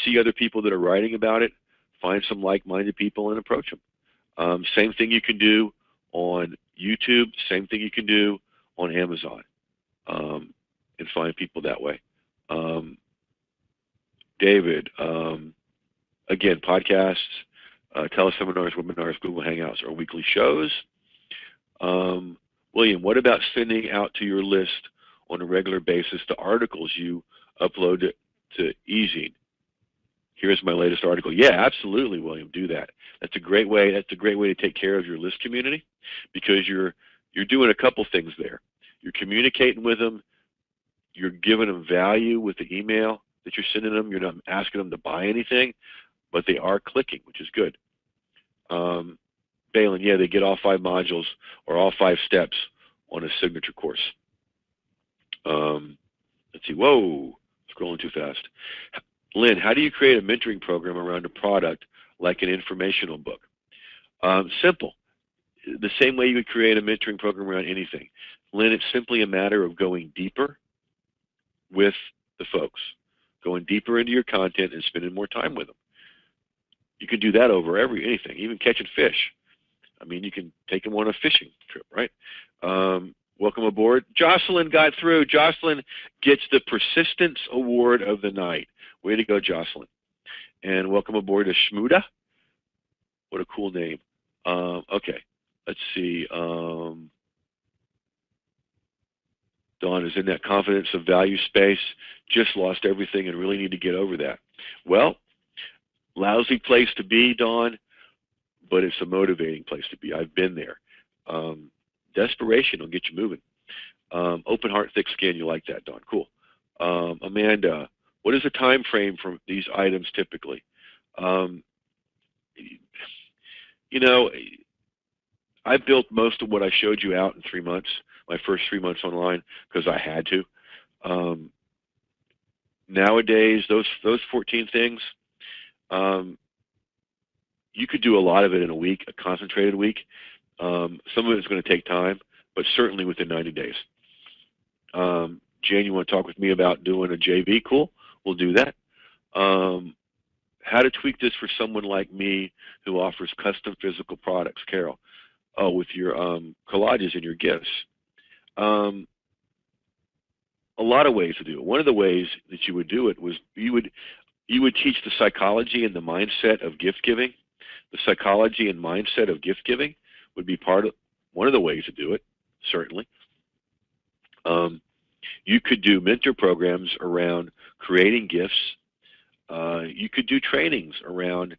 see other people that are writing about it, find some like-minded people and approach them. Same thing you can do on YouTube, same thing you can do on Amazon, and find people that way. David, again, podcasts, teleseminars, webinars, Google Hangouts are weekly shows. William, what about sending out to your list on a regular basis the articles you upload to eZine? Here's my latest article. Yeah, absolutely, William, do that. That's a great way. That's a great way to take care of your list community, because you're doing a couple things there. You're communicating with them. You're giving them value with the email that you're sending them. You're not asking them to buy anything, but they are clicking, which is good. Balin, yeah, they get all 5 modules or all 5 steps on a signature course. Let's see. Whoa, scrolling too fast. Lynn, how do you create a mentoring program around a product like an informational book? Simple. The same way you would create a mentoring program around anything. Lynn, it's simply a matter of going deeper with the folks, going deeper into your content and spending more time with them. You can do that over anything, even catching fish. I mean, you can take them on a fishing trip, right? Welcome aboard. Jocelyn got through. Jocelyn gets the Persistence Award of the night. Way to go, Jocelyn. And welcome aboard to Shmuda. What a cool name. Okay, let's see. Dawn is in that confidence of value space, just lost everything and really need to get over that. Well, lousy place to be, Dawn, but it's a motivating place to be. I've been there. Desperation will get you moving. Open heart, thick skin, you like that, Dawn. Cool. Amanda, what is the time frame for these items typically? You know, I built most of what I showed you out in 3 months, my first 3 months online, because I had to. Nowadays, those 14 things, you could do a lot of it in a week, a concentrated week. Some of it is going to take time, but certainly within 90 days. Jane, you want to talk with me about doing a JV? Cool, we'll do that. How to tweak this for someone like me who offers custom physical products, Carol? Oh, with your collages and your gifts. A lot of ways to do it. One of the ways that you would do it was you would teach the psychology and the mindset of gift giving. The psychology and mindset of gift giving would be one of the ways to do it, certainly. You could do mentor programs around creating gifts. You could do trainings around.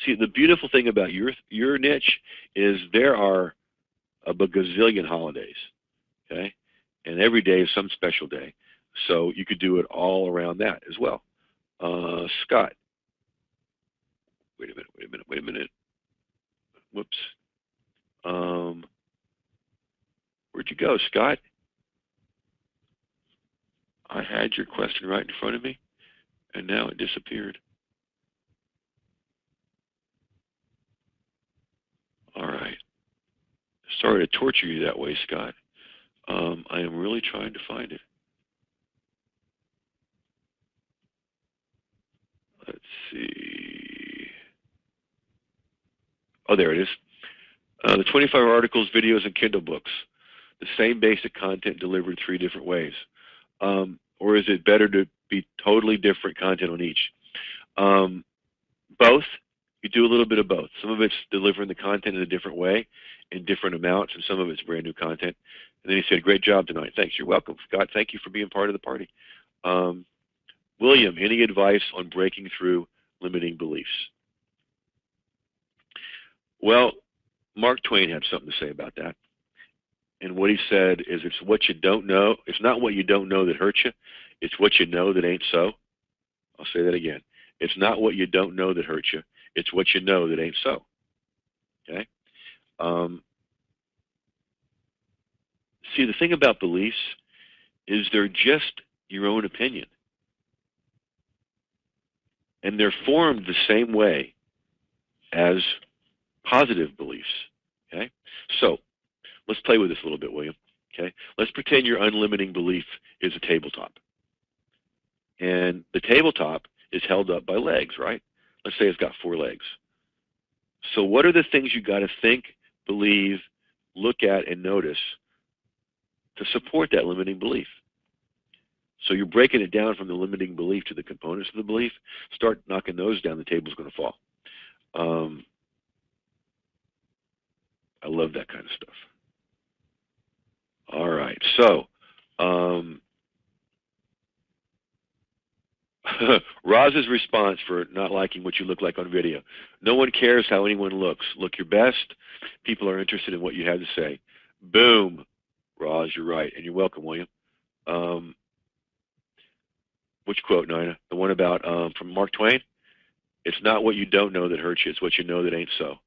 See, the beautiful thing about your niche is there are a gazillion holidays, okay? And every day is some special day. So you could do it all around that as well. Scott. Wait a minute. Whoops. Where'd you go, Scott? I had your question right in front of me, and now it disappeared. All right. Sorry to torture you that way, Scott. I am really trying to find it. Let's see. Oh, there it is. The 25 articles, videos, and Kindle books. The same basic content delivered three different ways. Or is it better to be totally different content on each? Both. You do a little bit of both. Some of it's delivering the content in a different way, in different amounts, and some of it's brand new content. And then he said, great job tonight. Thanks. You're welcome. Scott, thank you for being part of the party. William, any advice on breaking through limiting beliefs? Well, Mark Twain had something to say about that. And what he said is, it's what you don't know. It's not what you don't know that hurts you. It's what you know that ain't so. I'll say that again. It's not what you don't know that hurts you. It's what you know that ain't so. Okay? See, the thing about beliefs is they're just your own opinion. And they're formed the same way as positive beliefs. Okay? So, let's play with this a little bit, William. Okay? Let's pretend your unlimiting belief is a tabletop. And the tabletop is held up by legs, right? Let's say it's got 4 legs. So what are the things you got to think, believe, look at, and notice to support that limiting belief? So you're breaking it down from the limiting belief to the components of the belief. Start knocking those down, the table's going to fall. I love that kind of stuff. All right, so Roz's response for not liking what you look like on video. No one cares how anyone looks. Look your best. People are interested in what you have to say. Boom. Roz, you're right. And you're welcome, William. Which quote, Nina? The one about from Mark Twain? It's not what you don't know that hurts you. It's what you know that ain't so.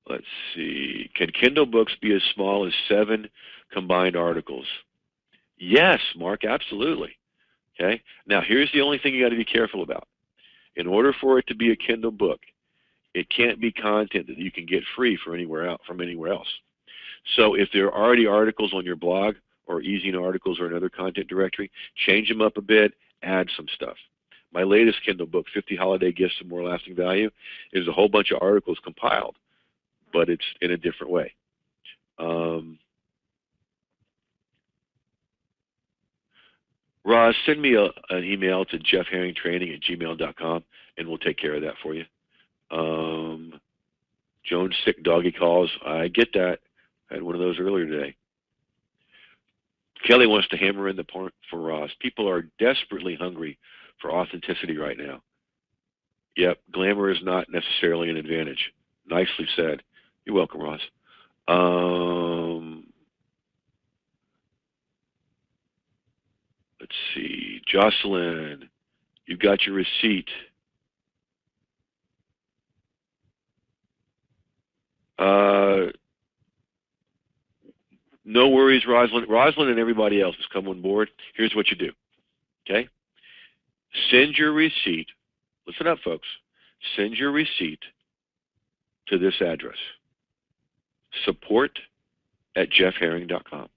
Let's see. Can Kindle books be as small as 7 combined articles? Yes, Mark, absolutely. Okay. Now, here's the only thing you got to be careful about. In order for it to be a Kindle book, it can't be content that you can get free from anywhere else. So if there are already articles on your blog or EZine articles or another content directory, change them up a bit, add some stuff. My latest Kindle book, 50 Holiday Gifts of More Lasting Value, is a whole bunch of articles compiled, but it's in a different way. Roz, send me an email to jeffherringtraining@gmail.com, and we'll take care of that for you. Joan's sick doggy calls. I get that. I had one of those earlier today. Kelly wants to hammer in the point for Roz. People are desperately hungry for authenticity right now. Yep, glamour is not necessarily an advantage. Nicely said. You're welcome, Roz. Let's see. Jocelyn, you've got your receipt. No worries, Rosalind. Rosalind and everybody else has come on board. Here's what you do. Okay? Send your receipt. Listen up, folks. Send your receipt to this address. support@jeffherring.com.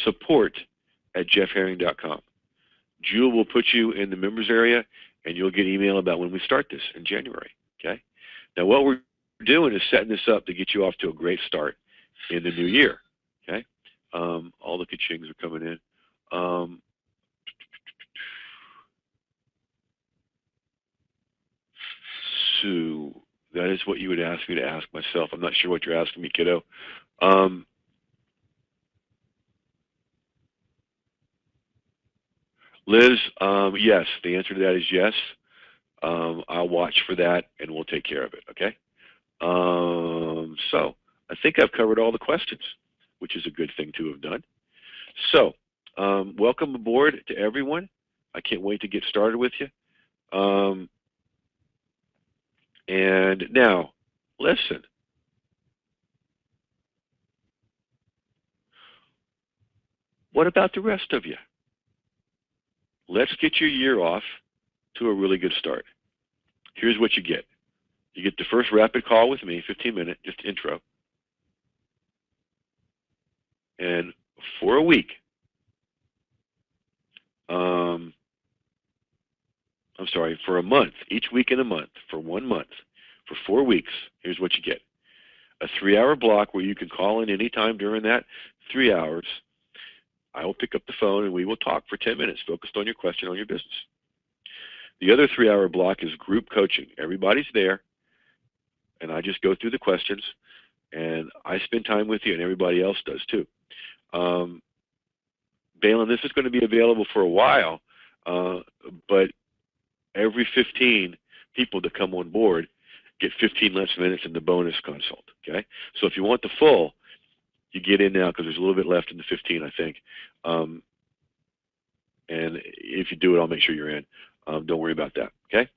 support@jeffherring.com. Jewel will put you in the members area, and you'll get email about when we start this in January. Okay? Now, what we're doing is setting this up to get you off to a great start in the new year. Okay? All the ka-chings are coming in. Sue, that is what you would ask me to ask myself. I'm not sure what you're asking me, kiddo. Liz, yes, the answer to that is yes. I'll watch for that, and we'll take care of it, okay? So I think I've covered all the questions, which is a good thing to have done. So welcome aboard to everyone. I can't wait to get started with you. And now, listen. What about the rest of you? Let's get your year off to a really good start. Here's what you get. You get the first rapid call with me, 15-minute, just intro. And for a week, I'm sorry, for a month, each week in a month, for 1 month, for 4 weeks, here's what you get. A 3-hour block where you can call in anytime during that 3 hours. I will pick up the phone and we will talk for 10 minutes focused on your question on your business. The other 3-hour block is group coaching. Everybody's there, and I just go through the questions, and I spend time with you, and everybody else does too. Balin, this is going to be available for a while, but every 15 people that come on board get 15 less minutes in the bonus consult. Okay, so if you want the full, you get in now because there's a little bit left in the 15, I think. And if you do it, I'll make sure you're in. Don't worry about that. Okay.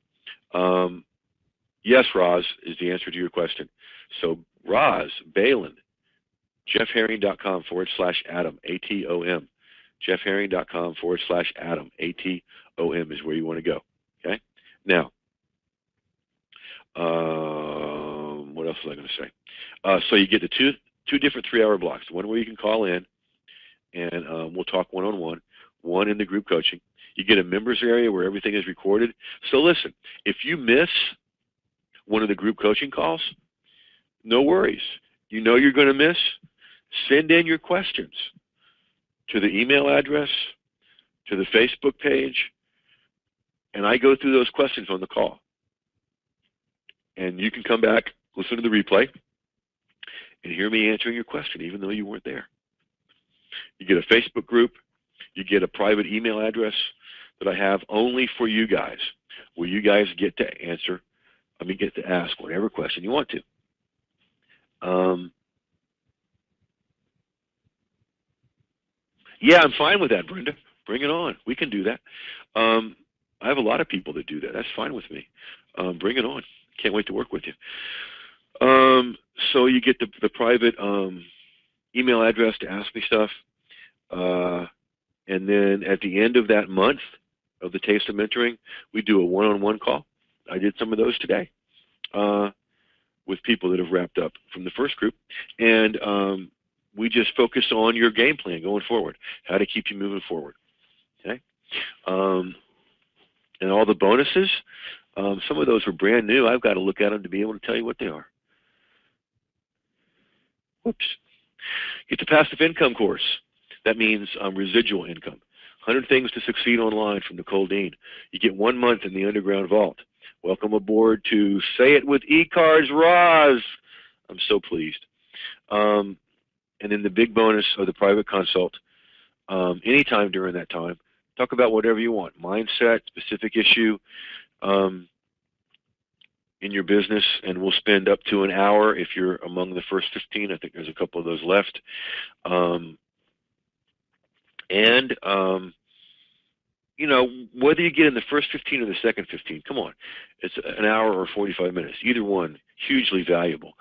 Yes, Roz is the answer to your question. So Roz, Balin, jeffherring.com/Atom, ATOM. jeffherring.com/Atom, ATOM is where you want to go. Okay. Now, what else was I going to say? So you get the two different 3-hour blocks. One where you can call in, and we'll talk one-on-one. One in the group coaching. You get a members area where everything is recorded. So listen, if you miss one of the group coaching calls, no worries. You know you're going to miss. Send in your questions to the email address, to the Facebook page, and I go through those questions on the call. And you can come back, listen to the replay, and hear me answering your question even though you weren't there. You get a Facebook group. You get a private email address that I have only for you guys, where you guys get to get to ask whatever question you want to. Yeah, I'm fine with that, Brenda. Bring it on. We can do that. I have a lot of people that do that. That's fine with me. Bring it on. Can't wait to work with you. So you get the private email address to ask me stuff. And then at the end of that month of the Taste of Mentoring, we do a one-on-one call. I did some of those today with people that have wrapped up from the first group. And we just focus on your game plan going forward, how to keep you moving forward. Okay? And all the bonuses, some of those were brand new. I've got to look at them to be able to tell you what they are. Whoops. Get the Passive Income course. That means residual income. 100 Things to Succeed Online from Nicole Dean. You get 1 month in the Underground Vault. Welcome aboard to Say It with eCards, Roz. I'm so pleased. And then the big bonus of the private consult, anytime during that time, talk about whatever you want. Mindset, specific issue in your business, and we'll spend up to an hour if you're among the first 15. I think there's a couple of those left. You know, whether you get in the first 15 or the second 15, come on. It's an hour or 45 minutes. Either one, hugely valuable.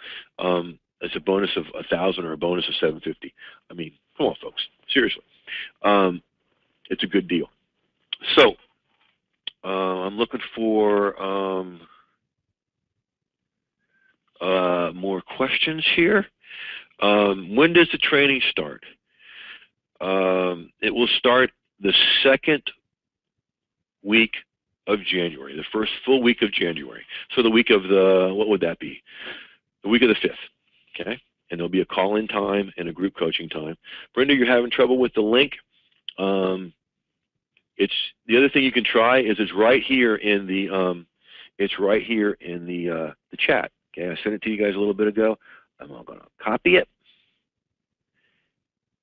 It's a bonus of 1,000 or a bonus of 750. I mean, come on, folks. Seriously. It's a good deal. So, I'm looking for more questions here. When does the training start? It will start the second week of January, the first full week of January. So the week of the, what would that be? The week of the 5th, okay? And there'll be a call-in time and a group coaching time. Brenda, you're having trouble with the link. It's the other thing you can try is it's right here in the the chat. Okay, I sent it to you guys a little bit ago. I'm going to copy it,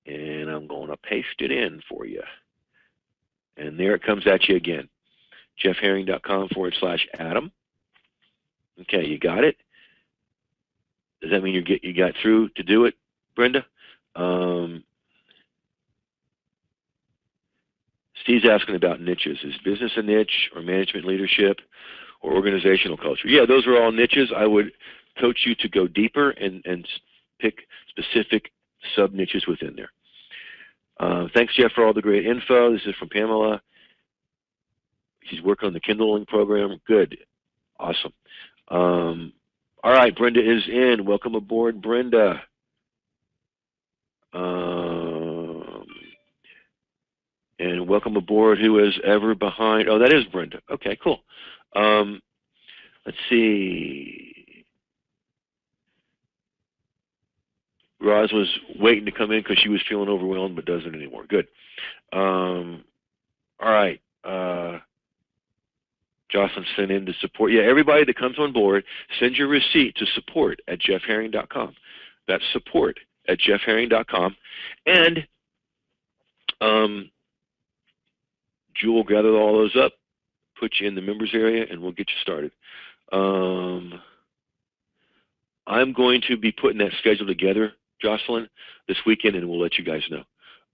and I'm going to paste it in for you. And there it comes at you again. jeffherring.com/Atom. Okay, you got it? Does that mean you got through to do it, Brenda? Steve's asking about niches. Is business a niche, or management leadership, or organizational culture? Yeah, those are all niches. I would coach you to go deeper and pick specific sub-niches within there. Thanks, Jeff, for all the great info. This is from Pamela. She's working on the Kindling program. Good. Awesome. All right, Brenda is in. Welcome aboard, Brenda. And welcome aboard, who is ever behind. Oh, that is Brenda. Okay, cool. Let's see. Roz was waiting to come in because she was feeling overwhelmed, but doesn't anymore. Good. All right. Jocelyn sent in to support. Yeah, everybody that comes on board, send your receipt to support@jeffherring.com. That's support@jeffherring.com. And Jewel will gather all those up, put you in the members area, and we'll get you started. I'm going to be putting that schedule together, Jocelyn, this weekend, and we'll let you guys know.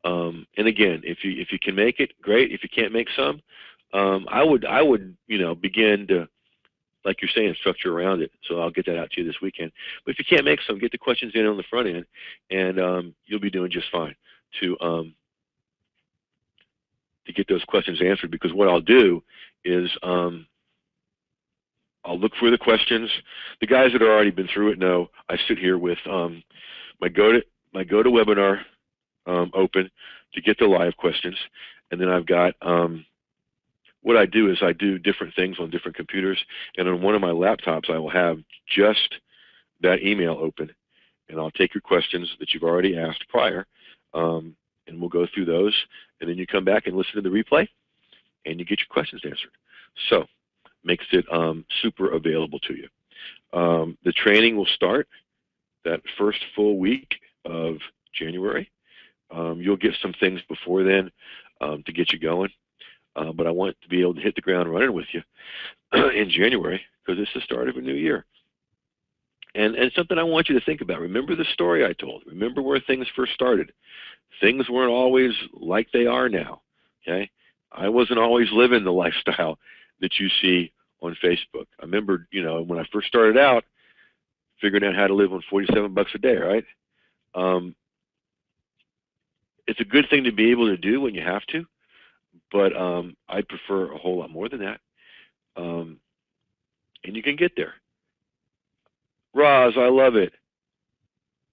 And again, if you can make it, great. If you can't make some, I would begin to, like you're saying, structure around it. So I'll get that out to you this weekend. But if you can't make some, get the questions in on the front end, and you'll be doing just fine to get those questions answered. Because what I'll do is I'll look for the questions. The guys that have already been through it know I sit here with my GoToWebinar open to get the live questions, and then I've got what I do is I do different things on different computers, and on one of my laptops I will have just that email open, and I'll take your questions that you've already asked prior, and we'll go through those, and then you come back and listen to the replay, and you get your questions answered. So makes it super available to you. The training will start that first full week of January. You'll get some things before then to get you going, but I want to be able to hit the ground running with you in January, because it's the start of a new year. And something I want you to think about. Remember the story I told. Remember where things first started. Things weren't always like they are now. Okay, I wasn't always living the lifestyle that you see on Facebook. I remember, when I first started out, figuring out how to live on $47 a day, right? It's a good thing to be able to do when you have to, but I prefer a whole lot more than that. And you can get there. Roz, I love it.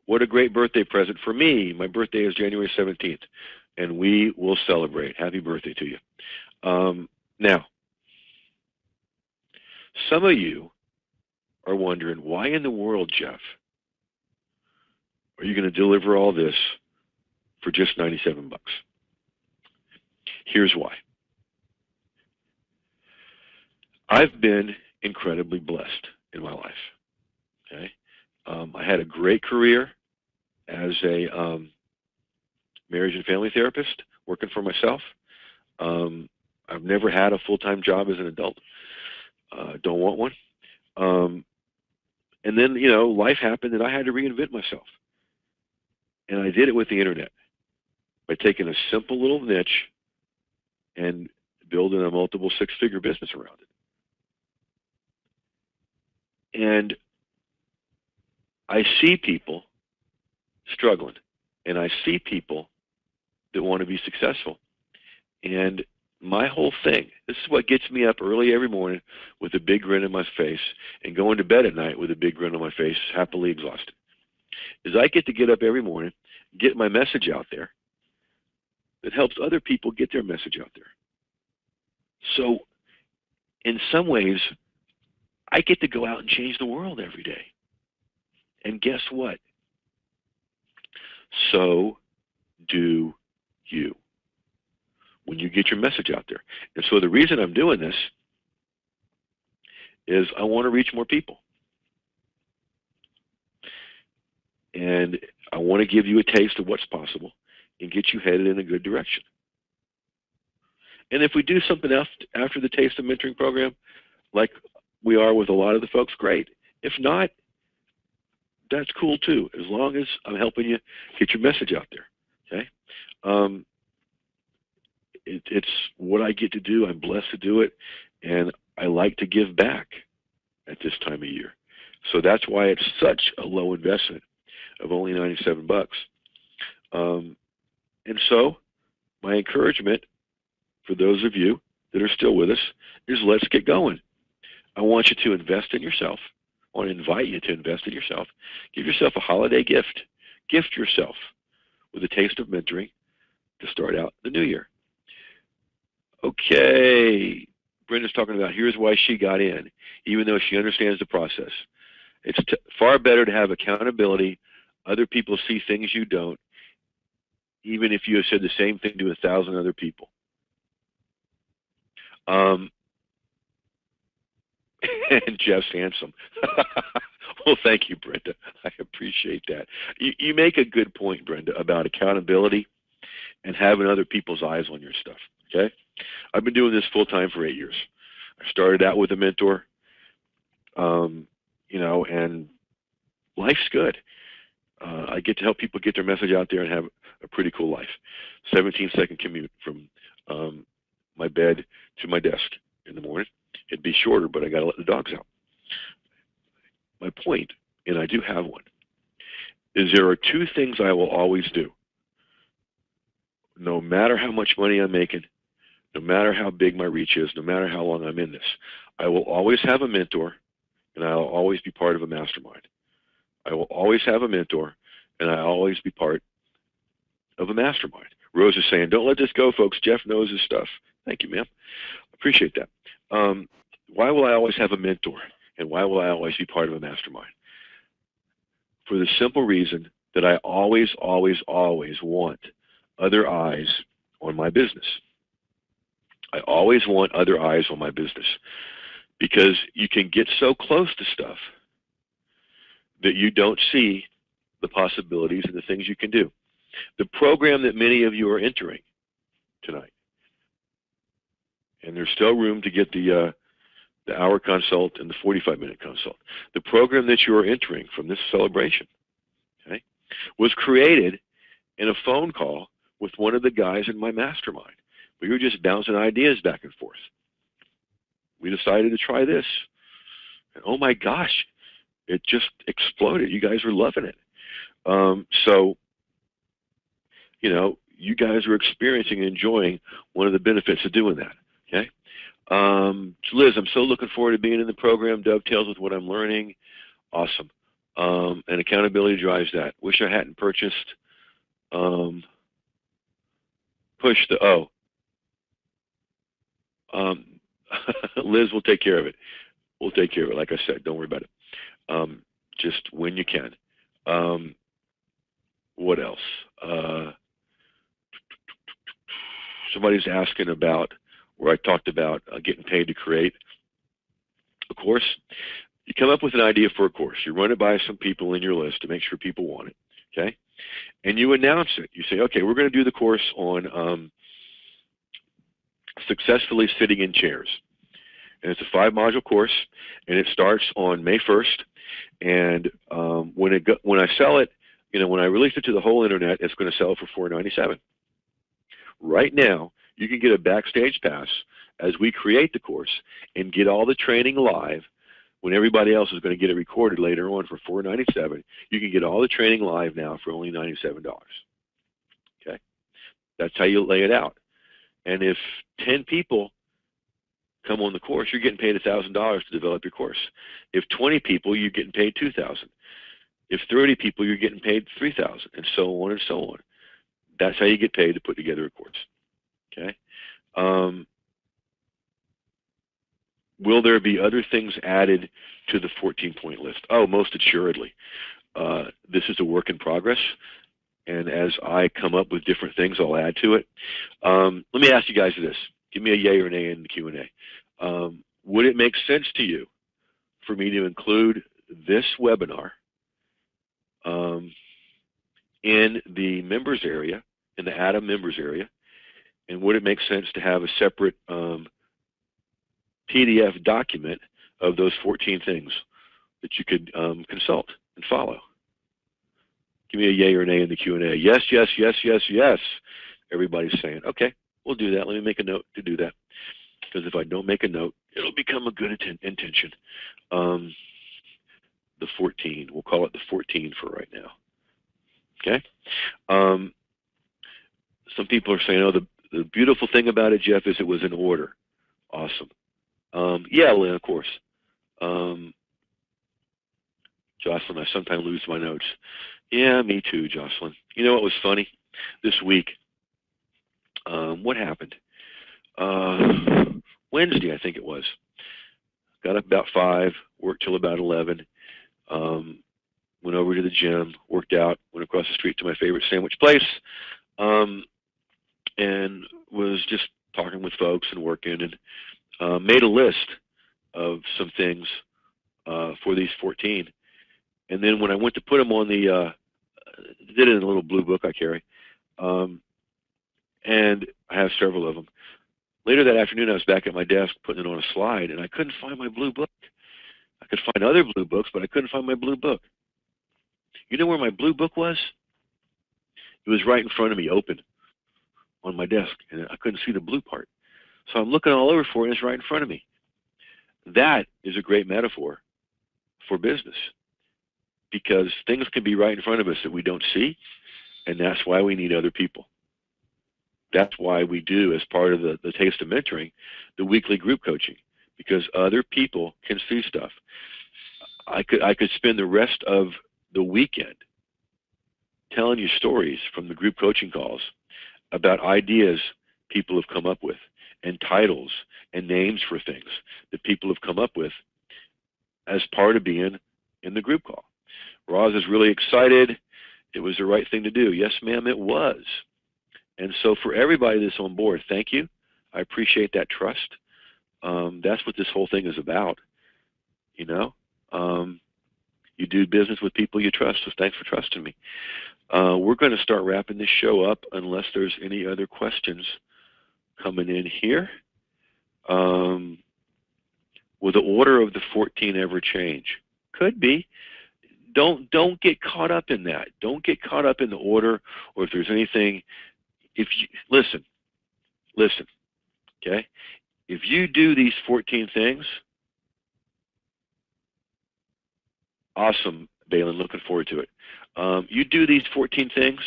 What a great birthday present for me. My birthday is January 17th, and we will celebrate. Happy birthday to you. Now, some of you are wondering, why in the world, Jeff, are you going to deliver all this for just $97? Here's why. I've been incredibly blessed in my life. Okay, I had a great career as a marriage and family therapist, working for myself. I've never had a full-time job as an adult. Don't want one. And then, life happened and I had to reinvent myself. And I did it with the internet by taking a simple little niche and building a multiple six-figure business around it. And I see people struggling, and I see people that want to be successful. And my whole thing, this is what gets me up early every morning with a big grin on my face and going to bed at night with a big grin on my face, happily exhausted, is I get to get up every morning, get my message out there that helps other people get their message out there. So in some ways, I get to go out and change the world every day. And guess what? So do you, when you get your message out there. And so the reason I'm doing this is I want to reach more people. And I want to give you a taste of what's possible and get you headed in a good direction. And if we do something else after the Taste of Mentoring program, like we are with a lot of the folks, great. If not, that's cool too, as long as I'm helping you get your message out there. Okay, it's what I get to do. I'm blessed to do it, and I like to give back at this time of year. So that's why it's such a low investment of only $97. And so my encouragement for those of you that are still with us is, let's get going. I want you to invest in yourself. I want to invite you to invest in yourself. Give yourself a holiday gift. Gift yourself with a taste of mentoring to start out the new year. Okay. Brenda's talking about here's why she got in, even though she understands the process. It's far better to have accountability. Other people see things you don't, even if you have said the same thing to 1,000 other people. Um, and Jeff's handsome. Well, thank you, Brenda. I appreciate that. You make a good point, Brenda, about accountability and having other people's eyes on your stuff. Okay, I've been doing this full time for 8 years. I started out with a mentor, um, and life's good. I get to help people get their message out there and have a pretty cool life. 17-second commute from my bed to my desk in the morning. It'd be shorter, but I got to let the dogs out. My point, and I do have one, is there are two things I will always do. No matter how much money I'm making, no matter how big my reach is, no matter how long I'm in this, I will always have a mentor, and I'll always be part of a mastermind. I will always have a mentor, and I'll always be part of a mastermind. Rose is saying, don't let this go, folks. Jeff knows his stuff. Thank you, ma'am. Appreciate that. Why will I always have a mentor, and why will I always be part of a mastermind? For the simple reason that I always, always, always want other eyes on my business. I always want other eyes on my business because you can get so close to stuff that you don't see the possibilities and the things you can do. The program that many of you are entering tonight, and there's still room to get the hour consult and the 45-minute consult. The program that you are entering from this celebration, okay, was created in a phone call with one of the guys in my mastermind. We were just bouncing ideas back and forth. We decided to try this. And oh my gosh, it just exploded. You guys were loving it. So, you guys are experiencing and enjoying one of the benefits of doing that. Okay. Liz, I'm so looking forward to being in the program. Dovetails with what I'm learning. Awesome. And accountability drives that. Wish I hadn't purchased. Push the Liz will take care of it. We'll take care of it. Like I said, don't worry about it. Just when you can. What else? Somebody's asking about where I talked about getting paid to create a course. You come up with an idea for a course. You run it by some people in your list to make sure people want it. Okay? And you announce it. You say, okay, we're going to do the course on successfully sitting in chairs. And it's a 5-module course, and it starts on May 1st. And when I sell it, when I release it to the whole internet, it's going to sell for $497. Right now, you can get a backstage pass as we create the course and get all the training live when everybody else is going to get it recorded later on for $497. You can get all the training live now for only $97. Okay? That's how you lay it out. And if 10 people come on the course, you're getting paid $1,000 to develop your course. If 20 people, you're getting paid $2,000. If 30 people, you're getting paid $3,000, and so on and so on. That's how you get paid to put together a course. Okay. Will there be other things added to the 14-point list? Oh, most assuredly. This is a work in progress, and as I come up with different things, I'll add to it. Let me ask you guys this. Give me a yay or nay in the Q&A. Would it make sense to you for me to include this webinar in the members area, in the Adam members area, and would it make sense to have a separate PDF document of those 14 things that you could consult and follow? Give me a yay or nay in the Q&A. Yes, yes, yes, yes, yes. Everybody's saying, okay, we'll do that. Let me make a note to do that. Because if I don't make a note, it'll become a good intention. The 14, we'll call it the 14 for right now. Okay? Some people are saying, oh, the beautiful thing about it, Jeff, is it was in order. Awesome. Yeah, Lynn, of course. Jocelyn, I sometimes lose my notes. Yeah, me too, Jocelyn. You know what was funny? This week, what happened? Wednesday, I think it was. Got up about 5, worked till about 11. Um, Went over to the gym, worked out, went across the street to my favorite sandwich place, um, and was just talking with folks and working, and made a list of some things for these 14. And then when I went to put them on the, did it in a little blue book I carry, um, and I have several of them. Later that afternoon, I was back at my desk putting it on a slide, and I couldn't find my blue book. I could find other blue books, but I couldn't find my blue book. You know where my blue book was? It was right in front of me, open on my desk, and I couldn't see the blue part. So I'm looking all over for it, and it's right in front of me. That is a great metaphor for business, because things can be right in front of us that we don't see, and that's why we need other people. That's why we do, as part of the Taste of Mentoring, the weekly group coaching, because other people can see stuff. I could spend the rest of the weekend telling you stories from the group coaching calls about ideas people have come up with, and titles and names for things that people have come up with as part of being in the group call. Roz is really excited. It was the right thing to do. Yes, ma'am, it was. And so for everybody that's on board, thank you. I appreciate that trust. That's what this whole thing is about. You know, you do business with people you trust, so thanks for trusting me. We're going to start wrapping this show up unless there's any other questions coming in here. Will the order of the 14 ever change? Could be. Don't get caught up in that. Don't get caught up in the order, or if there's anything. If you listen, okay? If you do these 14 things, awesome, Balin. Looking forward to it. You do these 14 things,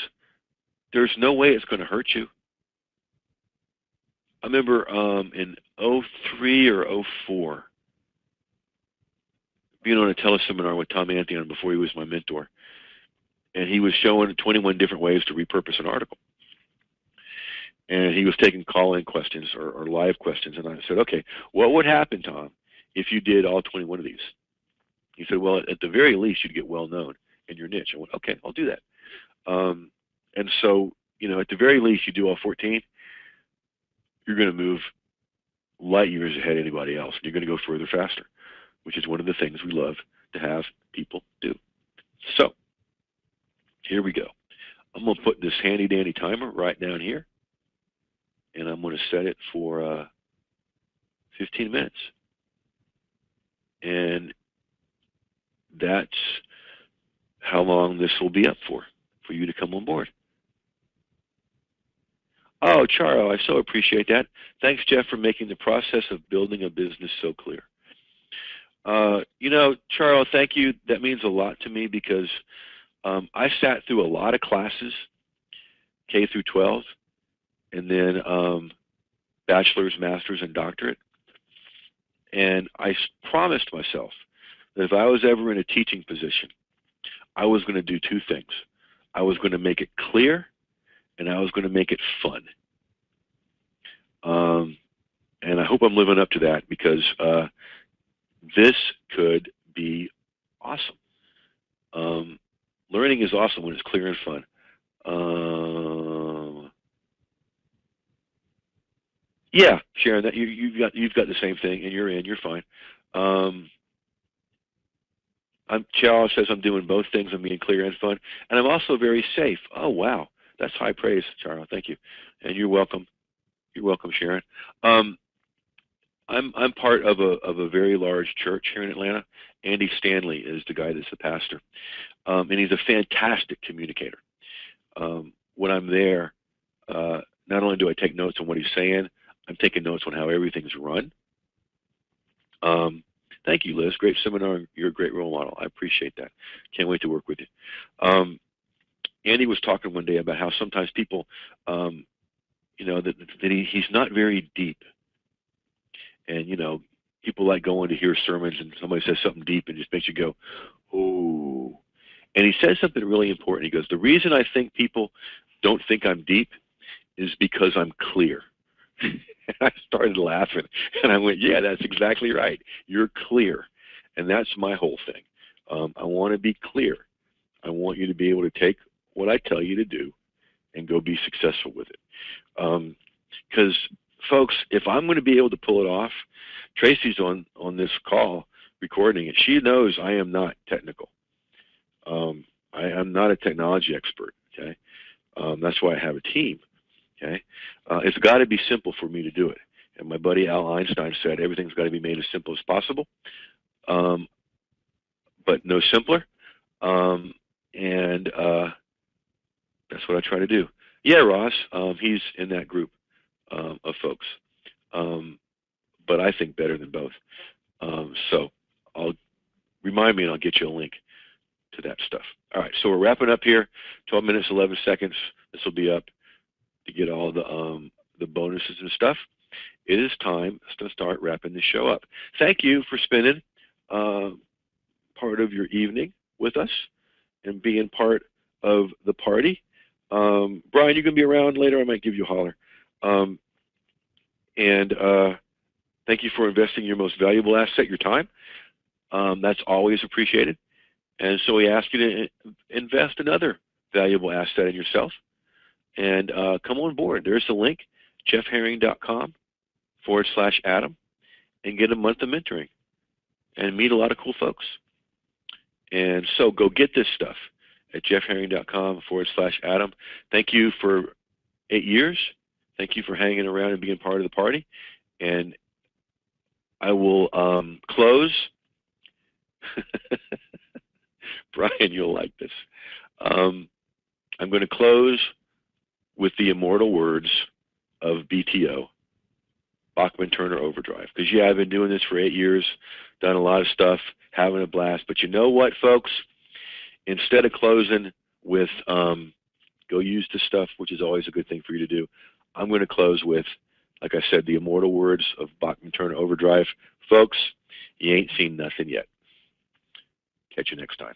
there's no way it's going to hurt you. I remember in 03 or 04, being on a teleseminar with Tom Antheon before he was my mentor, and he was showing 21 different ways to repurpose an article. And he was taking call-in questions or live questions, and I said, okay, what would happen, Tom, if you did all 21 of these? He said, well, at the very least, you'd get well-known in your niche. I went, okay, I'll do that. And so, you know, at the very least, you do all 14, you're going to move light years ahead of anybody else. You're going to go further faster, which is one of the things we love to have people do. So here we go. I'm going to put this handy-dandy timer right down here, and I'm going to set it for 15 minutes. And that's how long this will be up for you to come on board. Oh, Charo, I so appreciate that. Thanks, Jeff, for making the process of building a business so clear. You know, Charo, thank you. That means a lot to me, because I sat through a lot of classes, K through 12, and then bachelor's, master's, and doctorate. And I promised myself that if I was ever in a teaching position, I was going to do two things. I was going to make it clear, and I was going to make it fun. And I hope I'm living up to that, because this could be awesome. Learning is awesome when it's clear and fun. Yeah, Sharon, that you've got the same thing, and you're fine. Charles says I'm doing both things. I'm being clear and fun, and I'm also very safe. Oh wow, that's high praise, Charles. Thank you, and you're welcome. You're welcome, Sharon. I'm part of a very large church here in Atlanta. Andy Stanley is the guy that's the pastor, and he's a fantastic communicator. When I'm there, not only do I take notes on what he's saying, I'm taking notes on how everything's run. Thank you, Liz. Great seminar. You're a great role model. I appreciate that. Can't wait to work with you. Andy was talking one day about how sometimes people, you know, that he's not very deep. And, you know, people like going to hear sermons and somebody says something deep and just makes you go, oh. And he says something really important. He goes, the reason I think people don't think I'm deep is because I'm clear. And I started laughing, and I went, yeah, that's exactly right. You're clear. And that's my whole thing. I want to be clear. I want you to be able to take what I tell you to do and go be successful with it. Because, folks, if I'm going to be able to pull it off, Tracy's on this call recording it. She knows I am not technical. I'm not a technology expert. Okay, that's why I have a team. Okay, it's got to be simple for me to do it. And my buddy Al Einstein said everything's got to be made as simple as possible, but no simpler. And that's what I try to do. Yeah, Ross, he's in that group of folks, but I think better than both. So I'll remind me and I'll get you a link to that stuff. All right, so we're wrapping up here. 12 minutes, 11 seconds. This will be up to get all the bonuses and stuff. It is time to start wrapping the show up. Thank you for spending part of your evening with us and being part of the party. Brian, you're going to be around later. I might give you a holler. And thank you for investing your most valuable asset, your time. That's always appreciated. And so we ask you to invest another valuable asset in yourself. And come on board. There's the link, jeffherring.com/Adam, and get a month of mentoring and meet a lot of cool folks. And so go get this stuff at jeffherring.com/Adam. Thank you for 8 years. Thank you for hanging around and being part of the party. And I will close. Brian, you'll like this. I'm going to close with the immortal words of BTO, Bachman Turner Overdrive. Because, yeah, I've been doing this for 8 years, done a lot of stuff, having a blast. But you know what, folks? Instead of closing with go use this stuff, which is always a good thing for you to do, I'm going to close with, like I said, the immortal words of Bachman Turner Overdrive. Folks, you ain't seen nothing yet. Catch you next time.